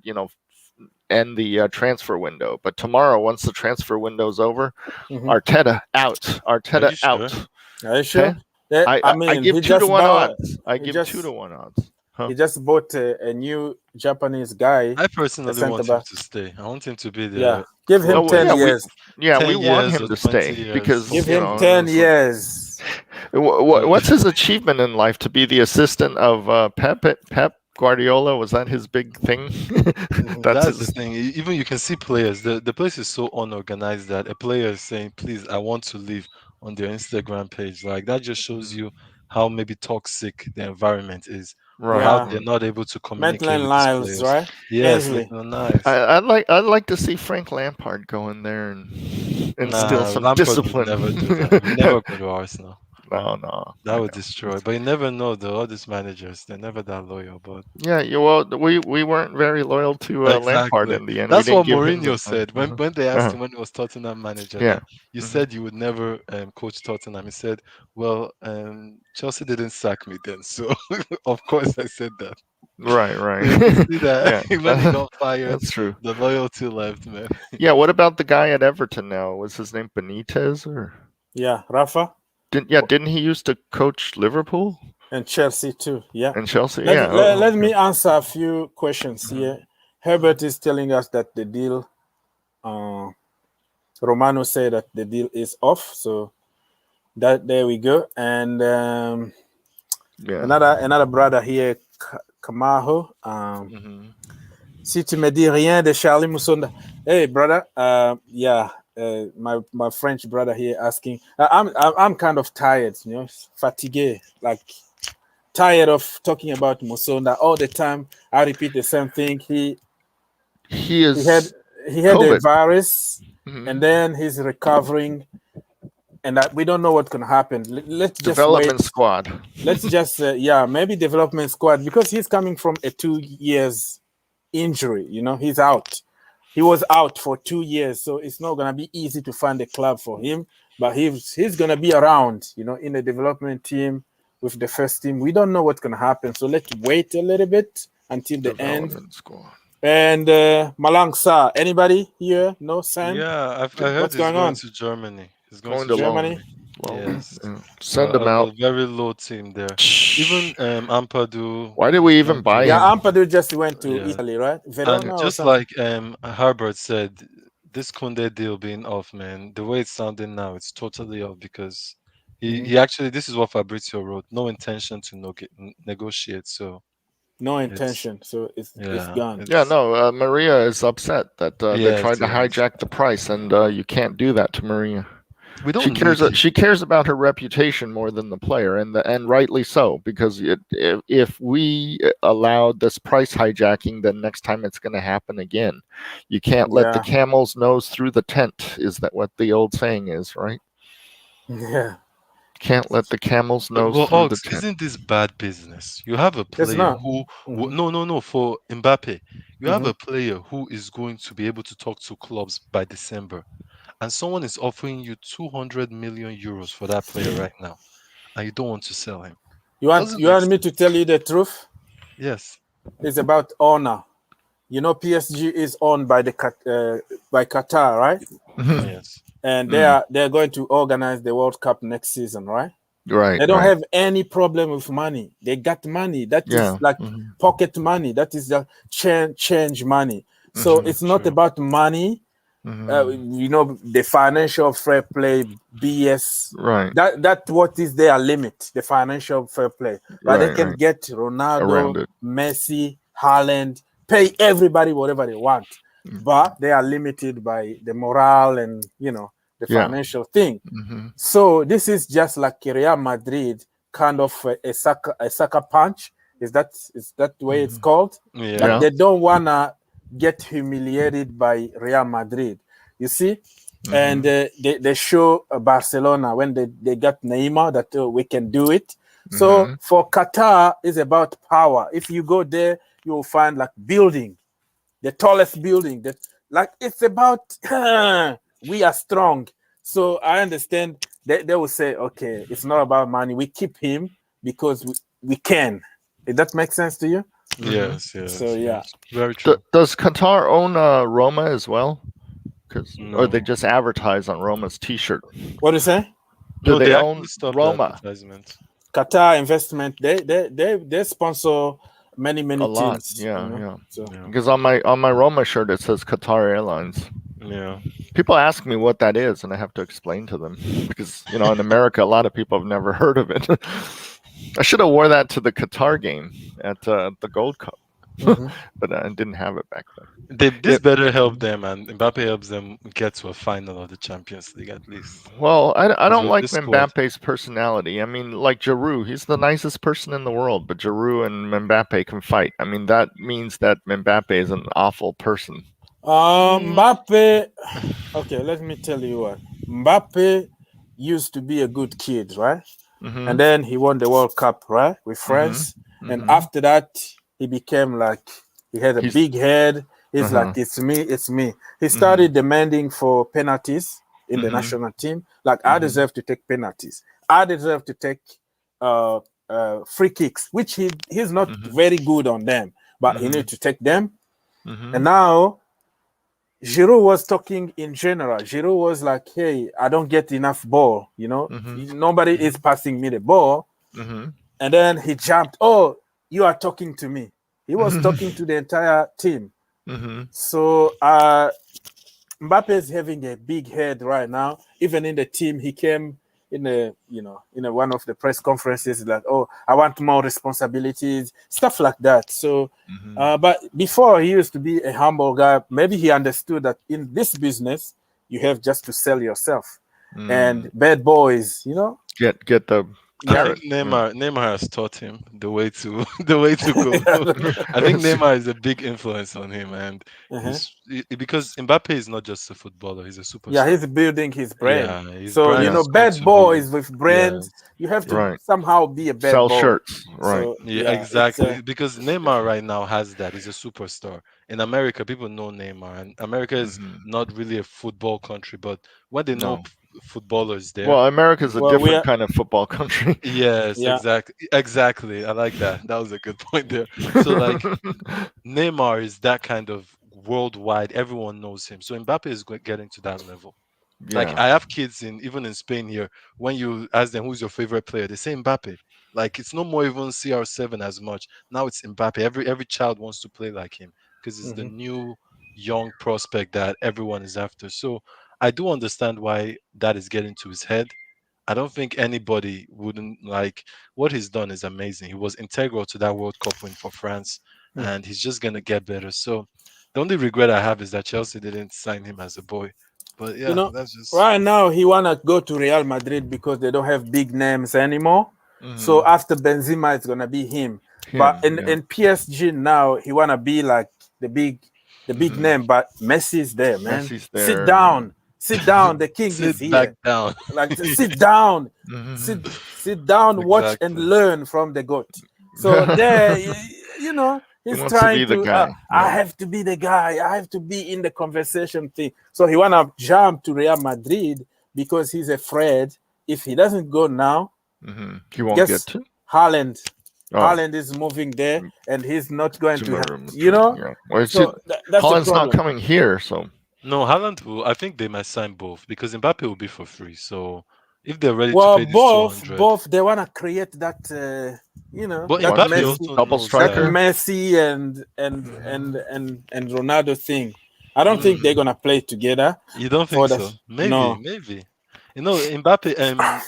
end the transfer window. But tomorrow, once the transfer window's over, Arteta out. Arteta out. Are you sure? Okay? I give 2 to 1 odds. I give 2 to 1 odds. Huh? He just bought a new Japanese guy. I personally want him to stay. I want him to be there. Yeah, give him 10 years. We want him to stay because give him 10 years. What's his achievement in life? To be the assistant of Pep Guardiola? Was that his big thing? That's the thing. Even you can see players. The place is so unorganized that a player is saying, "Please, I want to leave," on their Instagram page. Like, that just shows you how maybe toxic the environment is. Right. How they're not able to communicate with these players. Right? Yes, nice. I'd like to see Frank Lampard go in there and instill some Lampard discipline. Would never do that. He never go to Arsenal. No. That would destroy. But you never know, though. All these managers, they're never that loyal. But we weren't very loyal to Lampard in the end. That's what Mourinho said when they asked him when he was Tottenham manager. Yeah. You said you would never coach Tottenham. He said, "Well, Chelsea didn't sack me then, so of course I said that." Right. See that? When he got fired, that's true. The loyalty left, man. Yeah. What about the guy at Everton now? Was his name Benitez or? Yeah, Rafa. Didn't he used to coach Liverpool and Chelsea too? Yeah, and Chelsea. Let me answer a few questions here. Herbert is telling us that the deal. Romano said that the deal is off, so there we go. And another brother here, Kamaho. Si tu me dis rien de Charlie Musonda. Hey, brother. My French brother here asking. I'm kind of tired, fatigué, like tired of talking about Musonda all the time. I repeat the same thing. He had the virus, and then he's recovering, and we don't know what's gonna happen. Let's just development squad. Let's just maybe development squad because he's coming from a 2 years injury. He's out. He was out for 2 years, so it's not gonna be easy to find a club for him. But he's gonna be around, in the development team with the first team. We don't know what's gonna happen, so let's wait a little bit until the end. Squad. And Malang Sa, anybody here? No, Sam? Yeah, I heard what's going on to Germany. He's going to Germany. Yes. Send him out. A very low team there. Even Ampadu. Why did we even buy him? Yeah, Ampadu just went to Italy, right? Verona, and just like Herbert said, this Kounde deal being off, man, the way it's sounding now, it's totally off because he actually, this is what Fabrizio wrote, no intention to negotiate, so. No intention, so it's gone. Maria is upset that they tried to hijack the price, and you can't do that to Maria. She cares about her reputation more than the player, and rightly so, because if we allow this price hijacking, then next time it's going to happen again. You can't let the camel's nose through the tent. Is that what the old saying is, right? Yeah. Can't let the camel's nose Well, through the Ox, tent. isn't this bad business? You have a It's player not. who, Mhm. no, for Mbappe, you have Mhm. a player who is going to be able to talk to clubs by December, and someone is offering you 200 million euros for that player right now, and you don't want to sell him. Doesn't You make want me sense. to tell you the truth? Yes. It's about honor. You know, PSG is owned by by Qatar, right? Yes. And Mm. they're going to organize the World Cup next season, right? Right. They don't Right. have any problem with money. They got money. That is Yeah. like Mhm. pocket money. That is the change money. So Mhm. it's not True. about money. Mhm. You know, the financial fair play BS. Right. That what is their limit, the financial fair play. But they Right. can Right. get Ronaldo, Around it. Messi, Haaland, pay everybody whatever they want. But they are limited by the morale and the Yeah. financial thing. Mhm. So this is just like Real Madrid, kind of a sucker punch. Is that the way it's Mhm. called? Like Yeah. Yeah. they don't wanna get humiliated by Real Madrid. You see, and Mhm. they show Barcelona when they got Neymar that we can do it. So Mhm. for Qatar, it's about power. If you go there, you will find like building, the tallest building. That like it's about we are strong. So I understand they will say, okay, it's not about money. We keep him because we can. Did that make sense to you? Mhm. Yes. So Yes. yeah. Yes. Very true. Does Qatar own Roma as well? Or they No. just advertise on Roma's T-shirt? What do you say? Do No, they they own actually stopped the Roma advertisement. Qatar investment. They sponsor many a lot? teams. Yeah. Yeah. So Yeah. Because on my Roma shirt it says Qatar Airlines. Yeah. People ask me what that is, and I have to explain to them because in America, a lot of people have never heard of it. I should have wore that to the Qatar game at the Gold Cup, but I didn't have it back then. This better help them, and Mbappe helps them get to a final of the Champions League at least. Well, I Because don't with like this squad, Mbappe's personality. I mean, like Giroud, he's the nicest person in the world, but Giroud and Mbappe can fight. I mean, that means that Mbappe is an awful person. Mbappe. Okay, let me tell you what. Mbappe used to be a good kid, right? Mm-hmm. And then he won the World Cup, right, with France. And after that, he became like he had a big head. He's like, it's me, it's me. He started demanding for penalties in the national team. Like, I deserve to take penalties. I deserve to take free kicks, which he's not very good on them, but he needs to take them. And now Giroud was talking in general. Giroud was like, hey, I don't get enough ball, nobody is passing me the ball. And then he jumped, oh, you are talking to me. He was talking to the entire team. So Mbappe is having a big head right now. Even in the team, he came in one of the press conferences like, oh, I want more responsibilities, stuff like that. So but before, he used to be a humble guy. Maybe he understood that in this business you have just to sell yourself. And bad boys, get the I carrot. think Neymar has taught him the way to go. I think Neymar is a big influence on him, and because Mbappe is not just a footballer; he's a superstar. Yeah, he's building his brand. Yeah, his So brand is going bad to boys be, with brands, you have to somehow be a bad Sell boy. shirts, right? So, yeah, exactly. Because Neymar right now has that. He's a superstar. In America, people know Neymar, and America is not really a football country, but when they know footballers there. Well, America's a different kind of football country. Yes, exactly. I like that. That was a good point there. So like Neymar is that kind of worldwide. Everyone knows him. So Mbappe is getting to that level. Like I have kids even in Spain here. When you ask them who's your favorite player, they say Mbappe. Like it's no more even CR7 as much. Now it's Mbappe. Every child wants to play like him because it's the new young prospect that everyone is after. So I do understand why that is getting to his head. I don't think anybody wouldn't like what he's done is amazing. He was integral to that World Cup win for France, and he's just gonna get better. So the only regret I have is that Chelsea didn't sign him as a boy. But yeah, that's just right now he wanna go to Real Madrid because they don't have big names anymore. So after Benzema, it's gonna be him. But in PSG now, he wanna be like the big name. But Messi is there, man. Messi's there. Sit down. Sit down. The king is Sit back here. down. Like, sit down. Mhm. Sit down, watch and Exactly. learn from the goat. So there, you know, He he's wants to be trying the to. guy. I Yeah. have to be the guy. I have to be in the conversation thing. So he wanna jump to Real Madrid because he's afraid if he doesn't go now, He won't guess get to. Haaland. Oh. Haaland is moving there, and he's not going to. Madrid, You know. yeah. Well, it's So that's the Haaland's problem. not coming here, so No, Haaland will. I think they might sign both because Mbappe will be for free. So if they're ready Well, to pay this both 200, they wanna create that. You know, but that Mbappe Messi, also double knows striker. that Messi and Ronaldo thing. I don't think they're gonna play together. You don't for think the- so? Maybe, no. maybe. You know, Mbappe.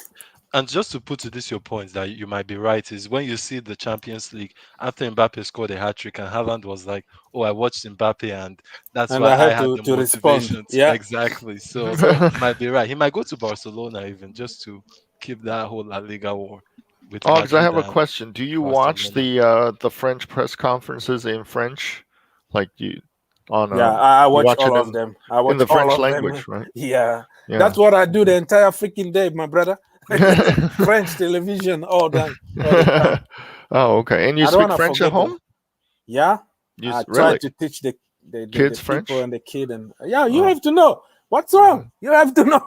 And just to put to this your point that you might be right is when you see the Champions League after Mbappe scored a hat trick and Haaland was like, "Oh, I watched Mbappe and that's And why I had I had to- the to respond." motivation." Yeah. Exactly. So he might be right. He might go to Barcelona even just to keep that whole La Liga war. With Ogs, I have a Madrid and question. Do you watch the French press conferences in French, like you on? Yeah, I watch watch all it of in- them. I watch in the all French of them. language, right? Yeah. Yeah. That's what I do the entire freaking day, my brother. French television all the time. Oh, okay. And you I don't speak wanna French forget at home? them. Yeah, You I really? try to teach the Kids the French? people and the kid, and yeah, you Oh. have to know what's wrong. You have to know.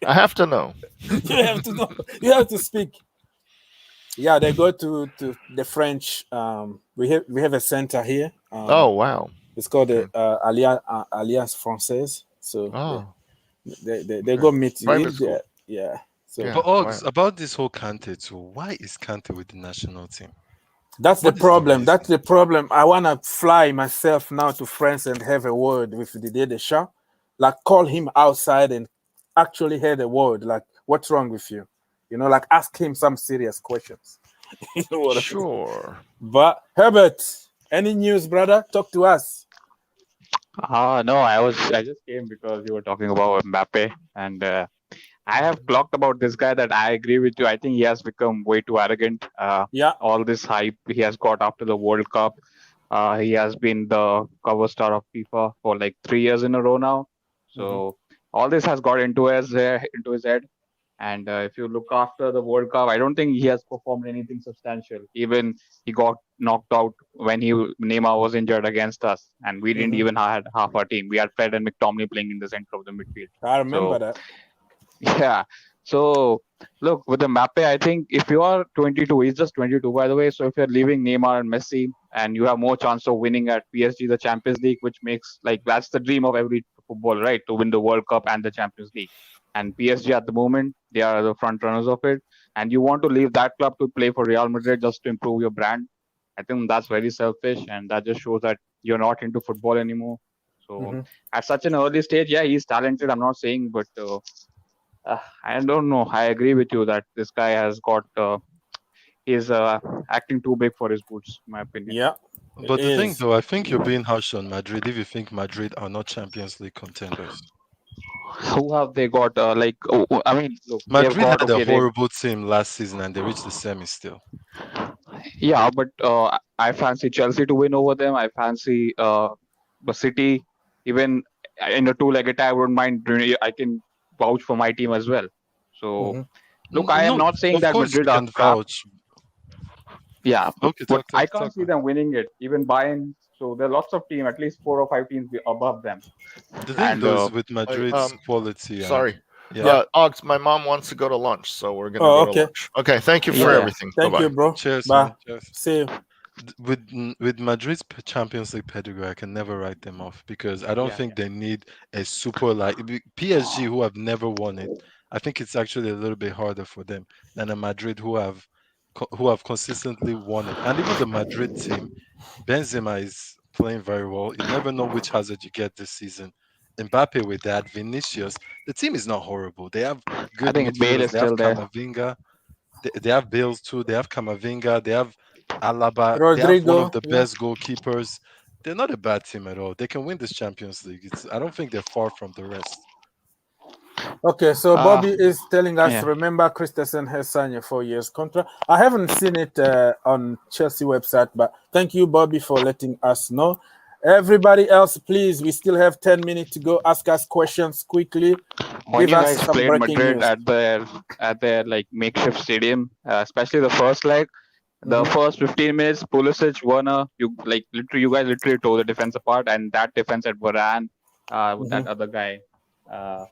I have to know. You have to know. You have to speak. Yeah, they go to the French. We have a center here. Oh, wow. It's called the Alliance Française. So Oh, they go meet. Private school. Yeah. So Yeah. But Ogs, wow. about this whole Kante too, why is Kante with the national team? that's the What is the problem. reason? That's the problem. I wanna fly myself now to France and have a word with Didier Deschamps. Like call him outside and actually hear the word. Like, what's wrong with you? You know, like ask him some serious questions. You know what I mean? Sure. But Herbert, any news, brother? Talk to us. No, I just came because you were talking about Mbappe, and I have clocked about this guy that I agree with you. I think he has become way too arrogant. Yeah. All this hype he has got after the World Cup. He has been the cover star of FIFA for like 3 years in a row now. So all this has got into his head. And if you look after the World Cup, I don't think he has performed anything substantial. Even he got knocked out when Neymar was injured against us, and we didn't even had half our team. We had Fred and McTominay playing in the center of the midfield. I remember that. Yeah. So look, with the Mbappe, I think if you are 22, he's just 22 by the way. So if you're leaving Neymar and Messi, and you have more chance of winning at PSG the Champions League, which makes that's the dream of every football, right? To win the World Cup and the Champions League. And PSG at the moment, they are the front runners of it. And you want to leave that club to play for Real Madrid just to improve your brand. I think that's very selfish, and that just shows that you're not into football anymore. So at such an early stage, yeah, he's talented. I'm not saying, but I don't know. I agree with you that this guy has got he's acting too big for his boots, in my opinion. Yeah. But the thing is. though, I think you're being harsh on Madrid if you think Madrid are not Champions League contenders. Who have they got? I mean, look, Madrid they've got had a okay. horrible team last season and they reached the semi still. Yeah, but I fancy Chelsea to win over them. I fancy the City. Even in a two-legged tie, I wouldn't mind. I can vouch for my team as well. So, look, I am not saying of that course Madrid you are can crap. vouch. Yeah, Okay, but I talk. can't see them winning it. Even Bayern. So there are lots of teams, at least 4 or 5 teams above them. The thing though is with Madrid's quality. Sorry. Yeah. Ogs, my mom wants to go to lunch, so we're gonna go to lunch. Okay, thank you for everything. Thank Bye-bye. you, bro. Cheers. Bye. Man. Cheers. See you. With Madrid's Champions League pedigree, I can never write them off because I don't think they need a super PSG who have never won it. I think it's actually a little bit harder for them than a Madrid who have consistently won it. And even the Madrid team, Benzema is playing very well. You never know which hazard you get this season. Mbappe with that, Vinicius. The team is not horrible. They have good I think Bale midfielders. is They have still there. Camavinga. They have Bales too. They have Camavinga. They have Alaba. They have Rodrigo, one of the best goalkeepers. They're not a bad team at all. They can win this Champions League. I don't think they're far from the rest. Okay, so Bobby is telling us, yeah. remember Christensen has signed a 4-year contract. I haven't seen it on Chelsea website, but thank you, Bobby, for letting us know. Everybody else, please, we still have 10 minutes to go. Ask us questions quickly. When you Give us guys some played breaking Madrid news. at their like makeshift stadium, especially the first leg, the first 15 minutes, Pulisic, Werner, you guys literally tore the defense apart, and that defense at Varane, with that other guy, the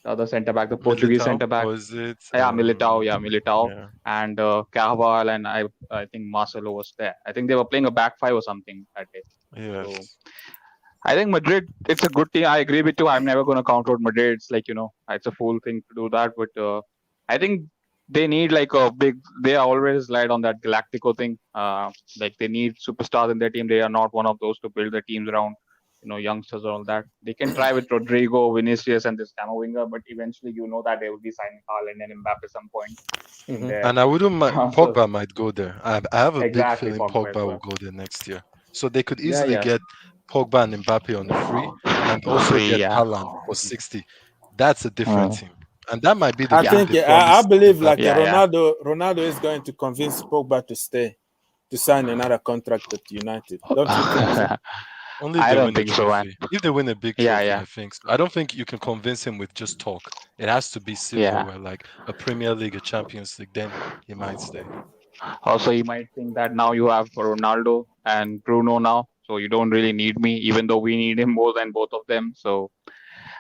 other centre back, the Portuguese centre back. Was it? Militao, Yeah. and Carvajal, and I think Marcelo was there. I think they were playing a back five or something that day. Yes. So I think Madrid, it's a good team. I agree with you. I'm never going to count out Madrid. It's like, it's a fool thing to do that. But I think they need like they are always light on that Galactico thing. Like they need superstars in their team. They are not one of those to build their teams around, youngsters or all that. They can try with Rodrigo, Vinicius, and this Camavinga, but eventually that they will be signing Haaland and Mbappe at some point. And I wouldn't mind, Pogba might go there. I have a big feeling Pogba well. will go there next year. So they could easily get Pogba and Mbappe on the free, and also get Haaland for 60. That's a different team, and that might be the. I believe like Ronaldo is going to convince Pogba to stay, to sign another contract at United. Don't you think so? Only if I they don't win think a so, trophy. man. If they win a big trophy, I think so. I don't think you can convince him with just talk. It has to be silverware, like a Premier League, a Champions League. Then he might stay. Also, you might think that now you have Ronaldo and Bruno now, so you don't really need me, even though we need him more than both of them. So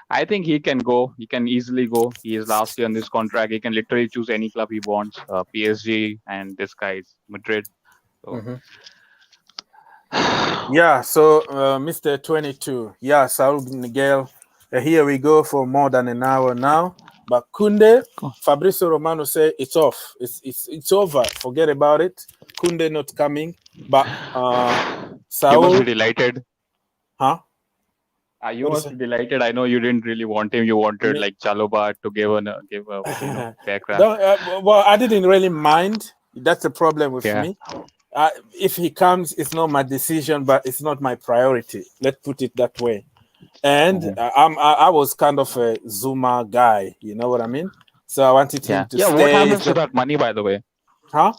I think he can go. He can easily go. He is last year on this contract. He can literally choose any club he wants, PSG, and this guy is Madrid. So. Yeah, so Mr. 22. Yeah, Saul Niguez. Here we go for more than an hour now. But Kounde, Fabrizio Romano say it's off. It's over. Forget about it. Kounde not coming. But Saul. You must be delighted. Huh? You must be delighted. I know you didn't really want him. You wanted like Chalobah to give a background. Well, I didn't really mind. That's the problem with me. If he comes, it's not my decision, but it's not my priority. Let's put it that way. And I was kind of a Zouma guy, you know what I mean? So I wanted him to stay. What happens to that money, by the way? Huh?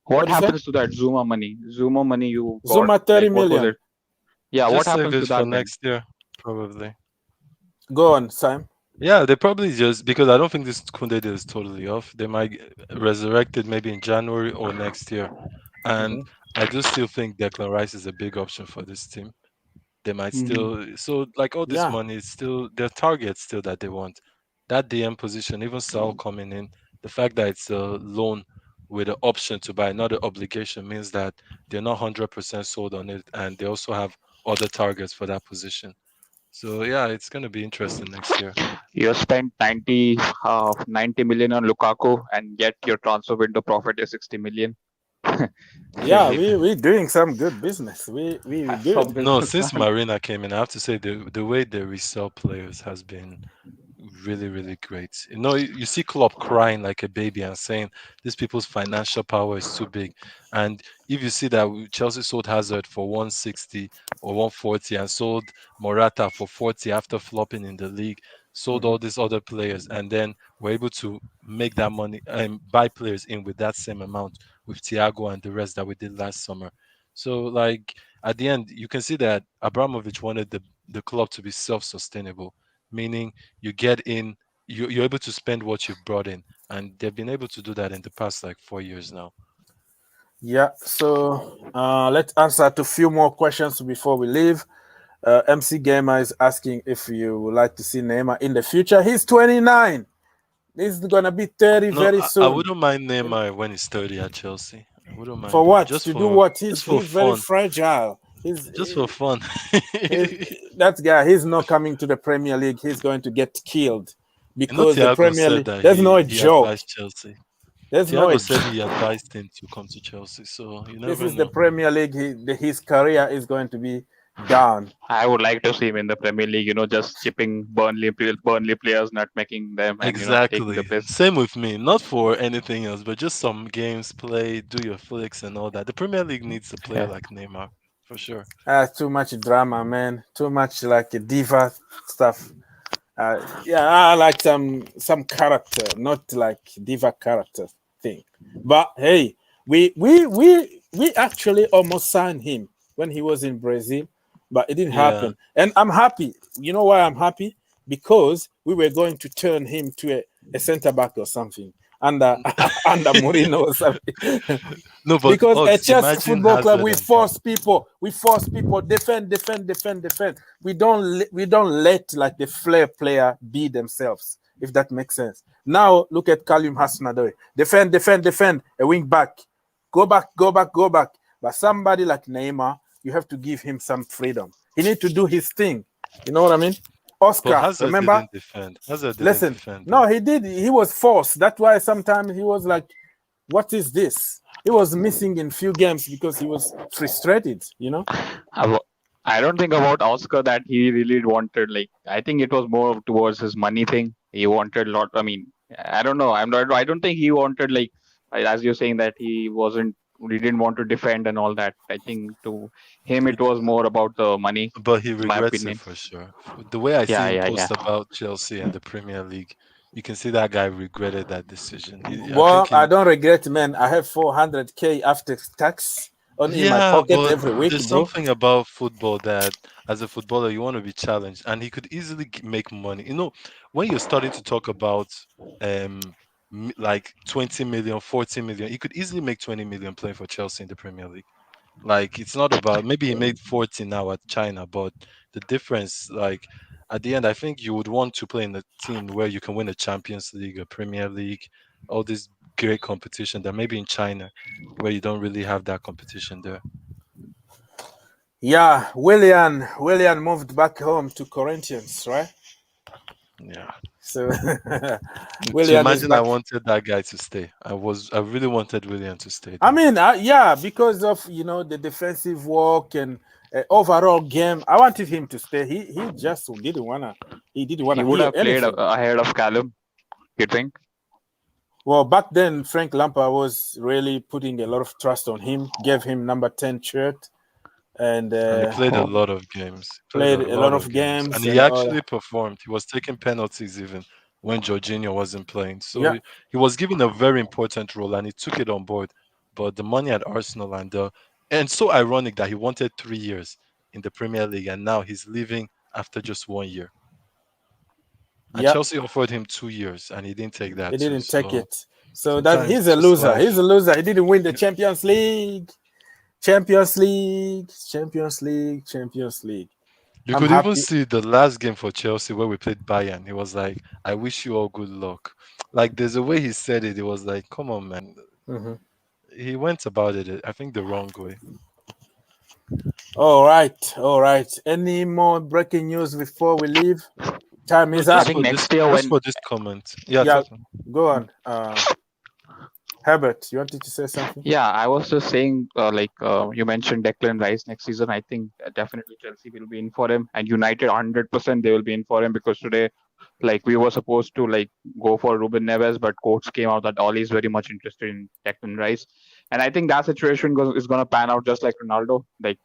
What happens to that Zouma money? Zouma money you got? Zouma 30 million. Yeah, just what happens to that for next year? Probably. Go on, Sam. Yeah, they probably just, because I don't think this Kounde deal is totally off. They might resurrect it maybe in January or next year. And I do still think Declan Rice is a big option for this team. They might still, so like all this money is still their target still that they want. That DM position, even Saul coming in, the fact that it's a loan with an option to buy, not an obligation, means that they're not 100% sold on it, and they also have other targets for that position. So yeah, it's going to be interesting next year. You spent 90 million on Lukaku, and yet your transfer window profit is 60 million. Yeah, we're doing some good business. We good. No, since Marina came in, I have to say the way they resell players has been really, really great. You see Klopp crying like a baby and saying these people's financial power is too big. And if you see that Chelsea sold Hazard for 160 or 140 and sold Morata for 40 after flopping in the league, sold all these other players, and then were able to make that money and buy players in with that same amount with Thiago and the rest that we did last summer. So like at the end, you can see that Abramovic wanted the club to be self-sustainable, meaning you get in, you're able to spend what you've brought in, and they've been able to do that in the past like 4 years now. Yeah, so let's answer to a few more questions before we leave. MC Gamer is asking if you would like to see Neymar in the future. He's 29. He's gonna be 30 very soon. I wouldn't mind Neymar when he's 30 at Chelsea. I wouldn't mind. For what? Just to do what? He's very fragile. Just for fun. That guy, he's not coming to the Premier League. He's going to get killed because the Premier League. There's no joke. Chelsea. Thiago said he advised him to come to Chelsea. So you never this is know. the Premier League. His career is going to be down. I would like to see him in the Premier League, just chipping Burnley players, not making them. And, exactly. Taking the piss. Same with me. Not for anything else, but just some games play, do your flicks and all that. The Premier League needs a player like Neymar, for sure. Too much drama, man. Too much like diva stuff. I like some character, not like diva character thing. But hey, we actually almost signed him when he was in Brazil. but it didn't Yeah. happen. And I'm happy. You know why I'm happy? Because we were going to turn him to a center back or something under under Mourinho or something. No, but Because at odds, Chelsea imagine Football Club, Hazard we and force people. We force people. Defend. We don't let like the flair player be themselves. If that makes sense. Now look at Callum Hudson-Odoi. Defend. A wing back. Go back. But somebody like Neymar, you have to give him some freedom. He need to do his thing. You know what I mean? But Oscar, Hazard remember? didn't defend. Hazard didn't Listen, defend. no, he did. He was forced. That's why sometimes he was like, what is this? He was missing in few games because he was frustrated, you know? I don't think about Oscar that he really wanted. Like, I think it was more towards his money thing. He wanted a lot. I mean, I don't know. I don't think he wanted, like, as you're saying, that he didn't want to defend and all that. I think to him it was more about the money. But he in my regrets it opinion. for sure. The way I see Yeah, him yeah, post yeah. about Chelsea and the Premier League, you can see that guy regretted that decision. Well, I don't regret, man. I have 400K after tax only in my Yeah, pocket but every week, there's bro. something about football that, as a footballer, you want to be challenged, and he could easily make money. You know, when you're starting to talk about like 20 million, 40 million, he could easily make 20 million playing for Chelsea in the Premier League. Like, it's not about, maybe he made 40 now at China, but the difference, like, at the end, I think you would want to play in a team where you can win a Champions League, a Premier League, all this great competition, than maybe in China where you don't really have that competition there. Yeah, Willian moved back home to Corinthians, right? Yeah. So To Willian is imagine, I back. wanted that guy to stay. I really wanted William to stay. I Though. mean, yeah, because of the defensive work and overall game. I wanted him to stay. He just didn't wanna. He didn't He wanna would hear have played anything. ahead of Callum. You think? Well, back then Frank Lampard was really putting a lot of trust on him. Gave him number 10 shirt, and And he played a lot of games. played a lot of games. And And he all. actually performed. He was taking penalties even when Jorginho wasn't playing. So Yeah. he was given a very important role, and he took it on board. But the money at Arsenal and so ironic that he wanted 3 years in the Premier League, and now he's leaving after just 1 year. And Yeah, Chelsea offered him 2 years, and he didn't take that. he too. didn't take So it. So that sometimes he's it's a just loser. life. He's a loser. He didn't win the Champions League. Champions League. You I'm could even happy. see the last game for Chelsea where we played Bayern. He was like, "I wish you all good luck." Like, there's a way he said it. It was like, "Come on, man." Mhm. He went about it, I think, the wrong way. All right. Any more breaking news before we leave? Time No, is just up. think for next this, year just when for this comment. Yeah, Yeah, talk. go on. Herbert, you wanted to say something? Yeah, I was just saying, you mentioned Declan Rice next season. I think definitely Chelsea will be in for him, and United 100% they will be in for him, because today, like, we were supposed to like go for Ruben Neves, but quotes came out that Oli is very much interested in Declan Rice, and I think that situation is going to pan out just like Ronaldo. Like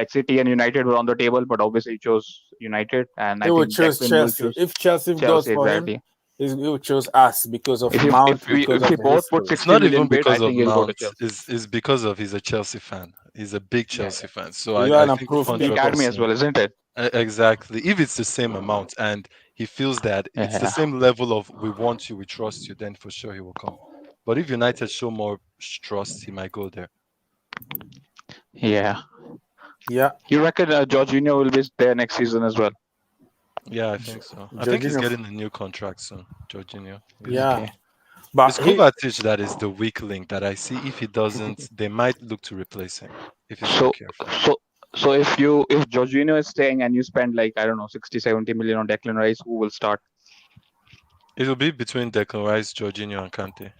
City and United were on the table, but obviously he chose United, and He I will think choose Declan will Chelsea. choose If Chelsea goes Chelsea for him, exactly. he will choose us because of If you Mount, if we because if we of the both put history. It's 60 not million even bid, I because of think he'll go to Mount. Chelsea. It's because of he's a Chelsea fan. He's a big Chelsea fan. So You are I an think approved The academy 100%. as well, isn't it? Exactly. If it's the same amount and he feels that it's the Yeah. same level of "we want you, we trust you," then for sure he will come. But if United show more trust, he might go there. Yeah. Yeah. You reckon Jorginho will be there next season as well? Yeah, I think so. I think he's Jorginho. getting a new contract soon, Jorginho. Yeah. Okay. But It's Kovacic that is the weak link that I see. If he doesn't, they might look to replace him if he's So not careful. so if Jorginho is staying and you spend, like, I don't know, 60, 70 million on Declan Rice, who will start? It will be between Declan Rice, Jorginho, and Kante.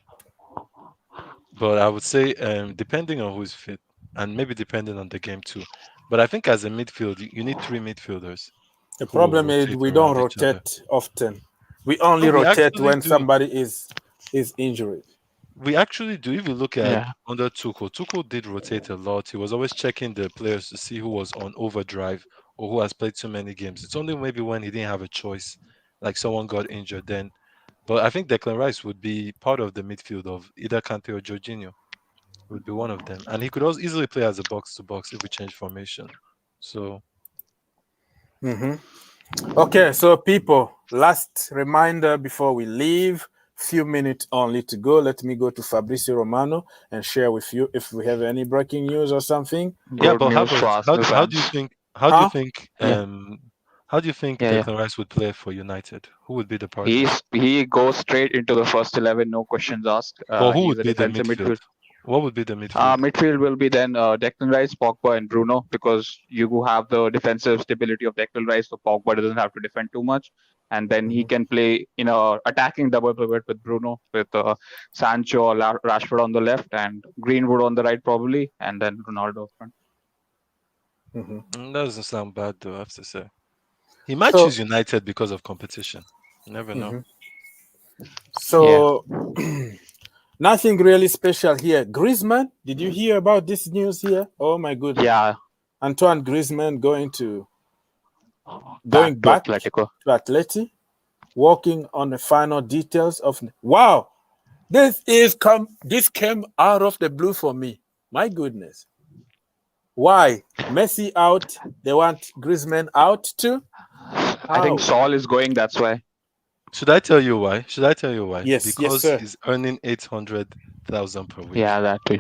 But I would say, depending on who's fit, and maybe depending on the game too. But I think as a midfield, you need 3 midfielders. the who will problem is rotate we don't around each other. rotate often. We only No, we rotate actually when do. somebody is injured. We actually do. If you look at Yeah. under Tuchel did rotate a lot. He was always checking the players to see who was on overdrive or who has played too many games. It's only maybe when he didn't have a choice, like someone got injured then. But I think Declan Rice would be part of the midfield of either Kante or Jorginho. Would be one of them, and he could also easily play as a box to box if we change formation. So. Okay, so people, last reminder before we leave. Few minutes only to go. Let me go to Fabrizio Romano and share with you if we have any breaking news or something. Yeah, Good but news for Arsenal how do you fans. think Yeah. how do you think Yeah, yeah. Declan Rice would play for United? Who would be the partner? He goes straight into the first 11, no questions asked. But who He's would a be the defensive midfield? midfield. What would be the midfield? Midfield will be then Declan Rice, Pogba, and Bruno, because you have the defensive stability of Declan Rice, so Pogba doesn't have to defend too much, and then he can play in a attacking double pivot with Bruno, with Sancho or Rashford on the left, and Greenwood on the right probably, and then Ronaldo up front. That doesn't sound bad though, I have to say. He might choose United because of competition. You never know. So nothing really special here. Griezmann, did you hear about this news here? Oh my goodness. Yeah. Antoine Griezmann going back to Atleti, working on the final details of. Wow, this came out of the blue for me. My goodness. Why? Messi out. They want Griezmann out too? I think Saul is going, that's why. Should I tell you why? Yes, because sir. he's earning 800,000 per week. Yeah, that too.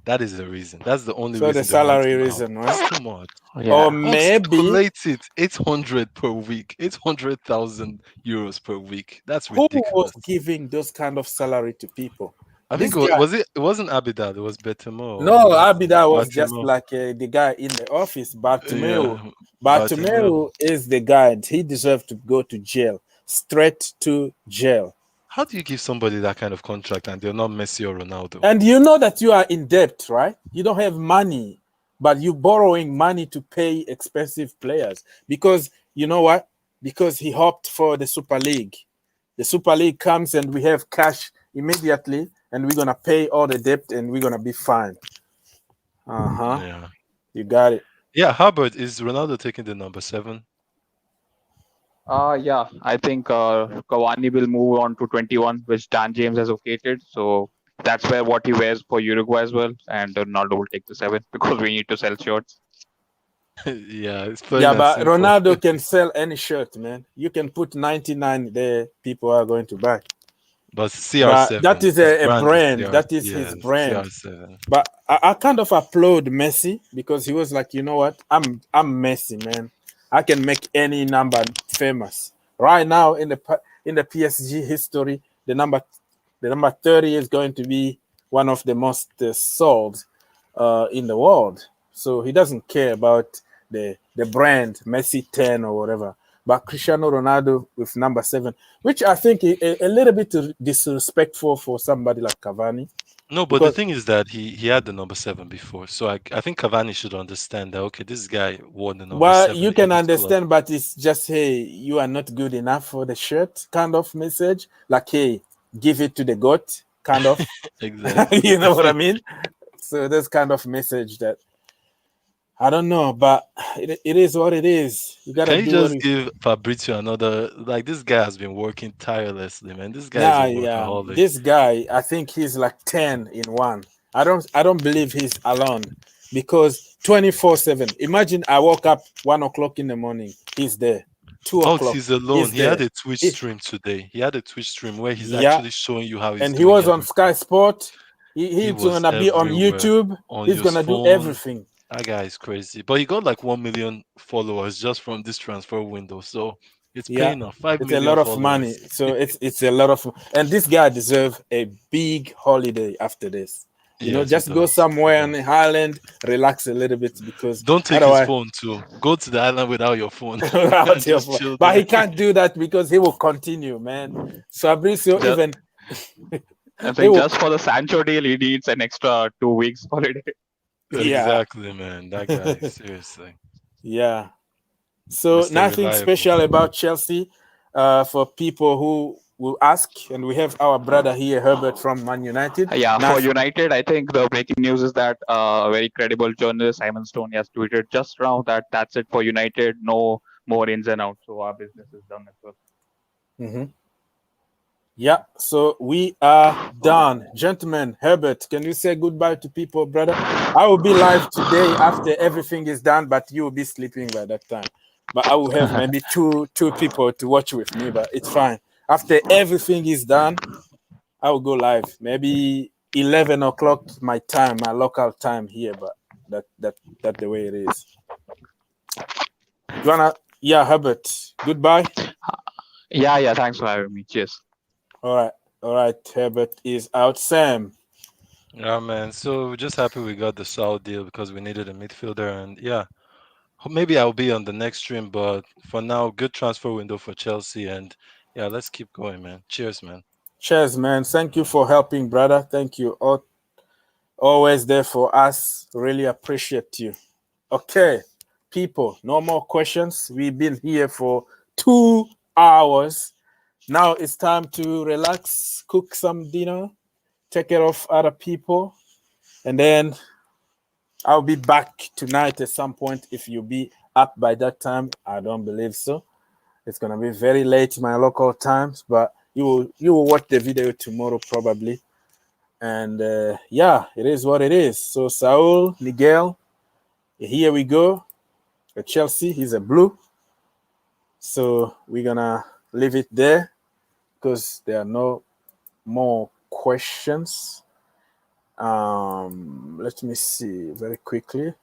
That is the reason. That's the only so reason. the salary reason, right? That's too much. Yeah. Or maybe calculate it 800 per week, 800,000 euros per week. That's who ridiculous. was giving those kind of salary to people? I think it wasn't Abidal, it was Betamo. No, Abidal was just like the guy in the office. Bartomeu. Bartomeu is the guy. He deserved to go to jail. Straight to jail. How do you give somebody that kind of contract and they're not Messi or Ronaldo? And you know that you are in debt, right? You don't have money, but you're borrowing money to pay expensive players. Because you know what? Because he hoped for the Super League. The Super League comes and we have cash immediately, and we're going to pay all the debt and we're going to be fine. Yeah. You got it. Yeah, Hubbard, is Ronaldo taking the number 7? Yeah, I think Cavani will move on to 21, which Dan James has okayed. So that's where what he wears for Uruguay as well. And Ronaldo will take the 7 because we need to sell shirts. Yeah, it's but Ronaldo can sell any shirt, man. You can put 99 there, people are going to buy. But CR7, that is a brand. That is his brand. CR7. But I kind of applaud Messi because he was like, you know what? I'm Messi, man. I can make any number famous. Right now in the PSG history, the number 30 is going to be one of the most sold in the world. So he doesn't care about the brand Messi 10 or whatever. But Cristiano Ronaldo with number 7, which I think is a little bit disrespectful for somebody like Cavani. No, but the thing is that he had the number 7 before. So I think Cavani should understand that, okay, this guy wore the number 7. Well, you can understand, but it's just, hey, you are not good enough for the shirt kind of message. Like, hey, give it to the GOAT kind of. Exactly. You know what I mean? So this kind of message that, I don't know, but it is what it is. You gotta Can you just give Fabrizio another? Like, this guy has been working tirelessly, man. This guy is a workaholic. This guy, I think he's like 10 in 1. I don't believe he's alone because 24/7. Imagine I woke up 1 o'clock in the morning. He's there. 2 o'clock. He's alone. He had a Twitch stream today. He had a Twitch stream where he's actually showing you how he's doing. And he was on Sky Sport. He's gonna be on YouTube. He's gonna do everything. That guy is crazy. But he got like 1 million followers just from this transfer window. So it's paying off. 5 million. It's a lot of money. So it's a lot of, and this guy deserves a big holiday after this. You know, just go somewhere on the island, relax a little bit because don't take his phone too. Go to the island without your phone. Without your phone. But he can't do that because he will continue, man. So Fabrizio even I think just for the Sancho deal, he needs an extra 2 weeks holiday. Exactly, man. That guy, seriously. Yeah. So Mr. nothing Reliable. special about Chelsea for people who will ask, and we have our brother here, Herbert from Man United. For United, I think the breaking news is that a very credible journalist, Simon Stone, has tweeted just now that that's it for United. No more ins and outs. So our business is done as well. Yeah, so we are done. Gentlemen, Herbert, can you say goodbye to people, brother? I will be live today after everything is done, but you will be sleeping by that time. But I will have maybe two people to watch with me, but it's fine. After everything is done, I will go live. Maybe 11 o'clock my time, my local time here, but that's the way it is. Yeah, Herbert, goodbye. Yeah, thanks for having me. Cheers. All right, Herbert is out. Sam. Yeah, man. So we're just happy we got the Saul deal because we needed a midfielder, and yeah, maybe I'll be on the next stream. But for now, good transfer window for Chelsea, and yeah, let's keep going, man. Cheers, man. Cheers, man. Thank you for helping, brother. Thank you. Always there for us. Really appreciate you. Okay, people, no more questions. We've been here for 2 hours. Now it's time to relax, cook some dinner, take care of other people, and then I'll be back tonight at some point. If you'll be up by that time, I don't believe so. It's gonna be very late my local times, but you will watch the video tomorrow probably. And yeah, it is what it is. So Saul, Miguel, here we go. At Chelsea, he's a blue. So we're gonna leave it there because there are no more questions. Let me see very quickly.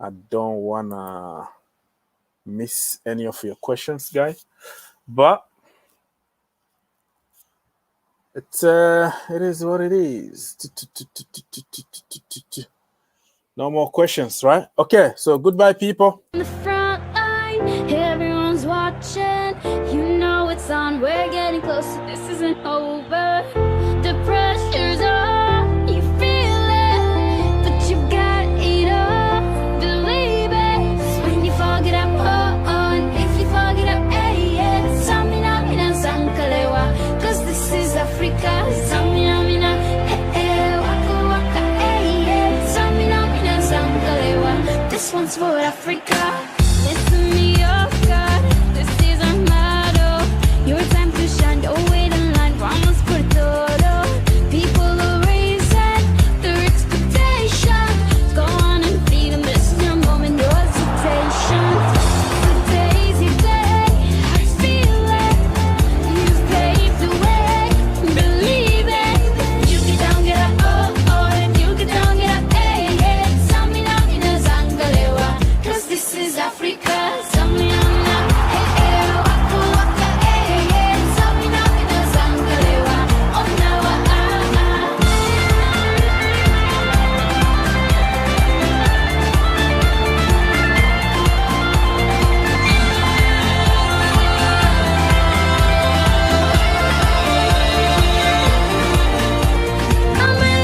I don't wanna miss any of your questions, guys. But it is what it is. No more questions, right? Okay, so goodbye, people. On the front line, everyone's watching. You know it's on. We're getting closer. This isn't over. The pressure's on. You feel it, but you got it all. Believe it. When you fall, get up, and if you fall, get up, yeah. Samina, mina, zankalewa. 'Cause this is Africa. Samina, mina, waka, waka, yeah. Samina, mina, zankalewa. This one's for Africa. Listen me, oh God. This is our motto. Your time to shine. Don't wait in line. Vamos por todo. People are raising their expectations. Go on and feed them. This is your moment. No hesitation. Today's your day. I feel it. You've paved the way. Believe it. You get down, get up, and you get down, get up, hey. Samina, mina, zangalewa. 'Cause this is Africa. Samina, mina, waka, waka, Samina, mina, zangalewa. Oh, now,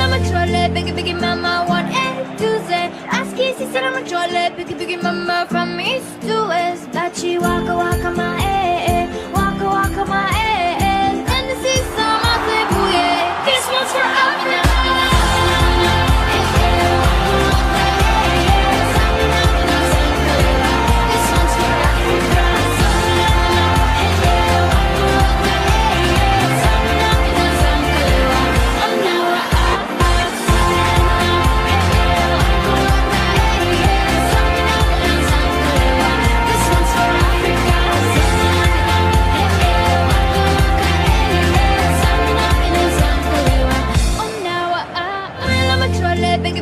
I'm a trolley, biggie, mama, 1A to Z. Ask Kissy, said I'm a trolley, biggie, mama, from east to west. Bachi, waka, waka, my waka, waka, my and this is some of the booyah. This one's for Amina. This one's for Africa.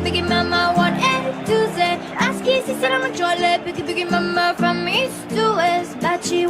Biggie mama, 1A to Z. Ask Kissy, said I'm a trolley, biggie mama, from east to west. Bachi,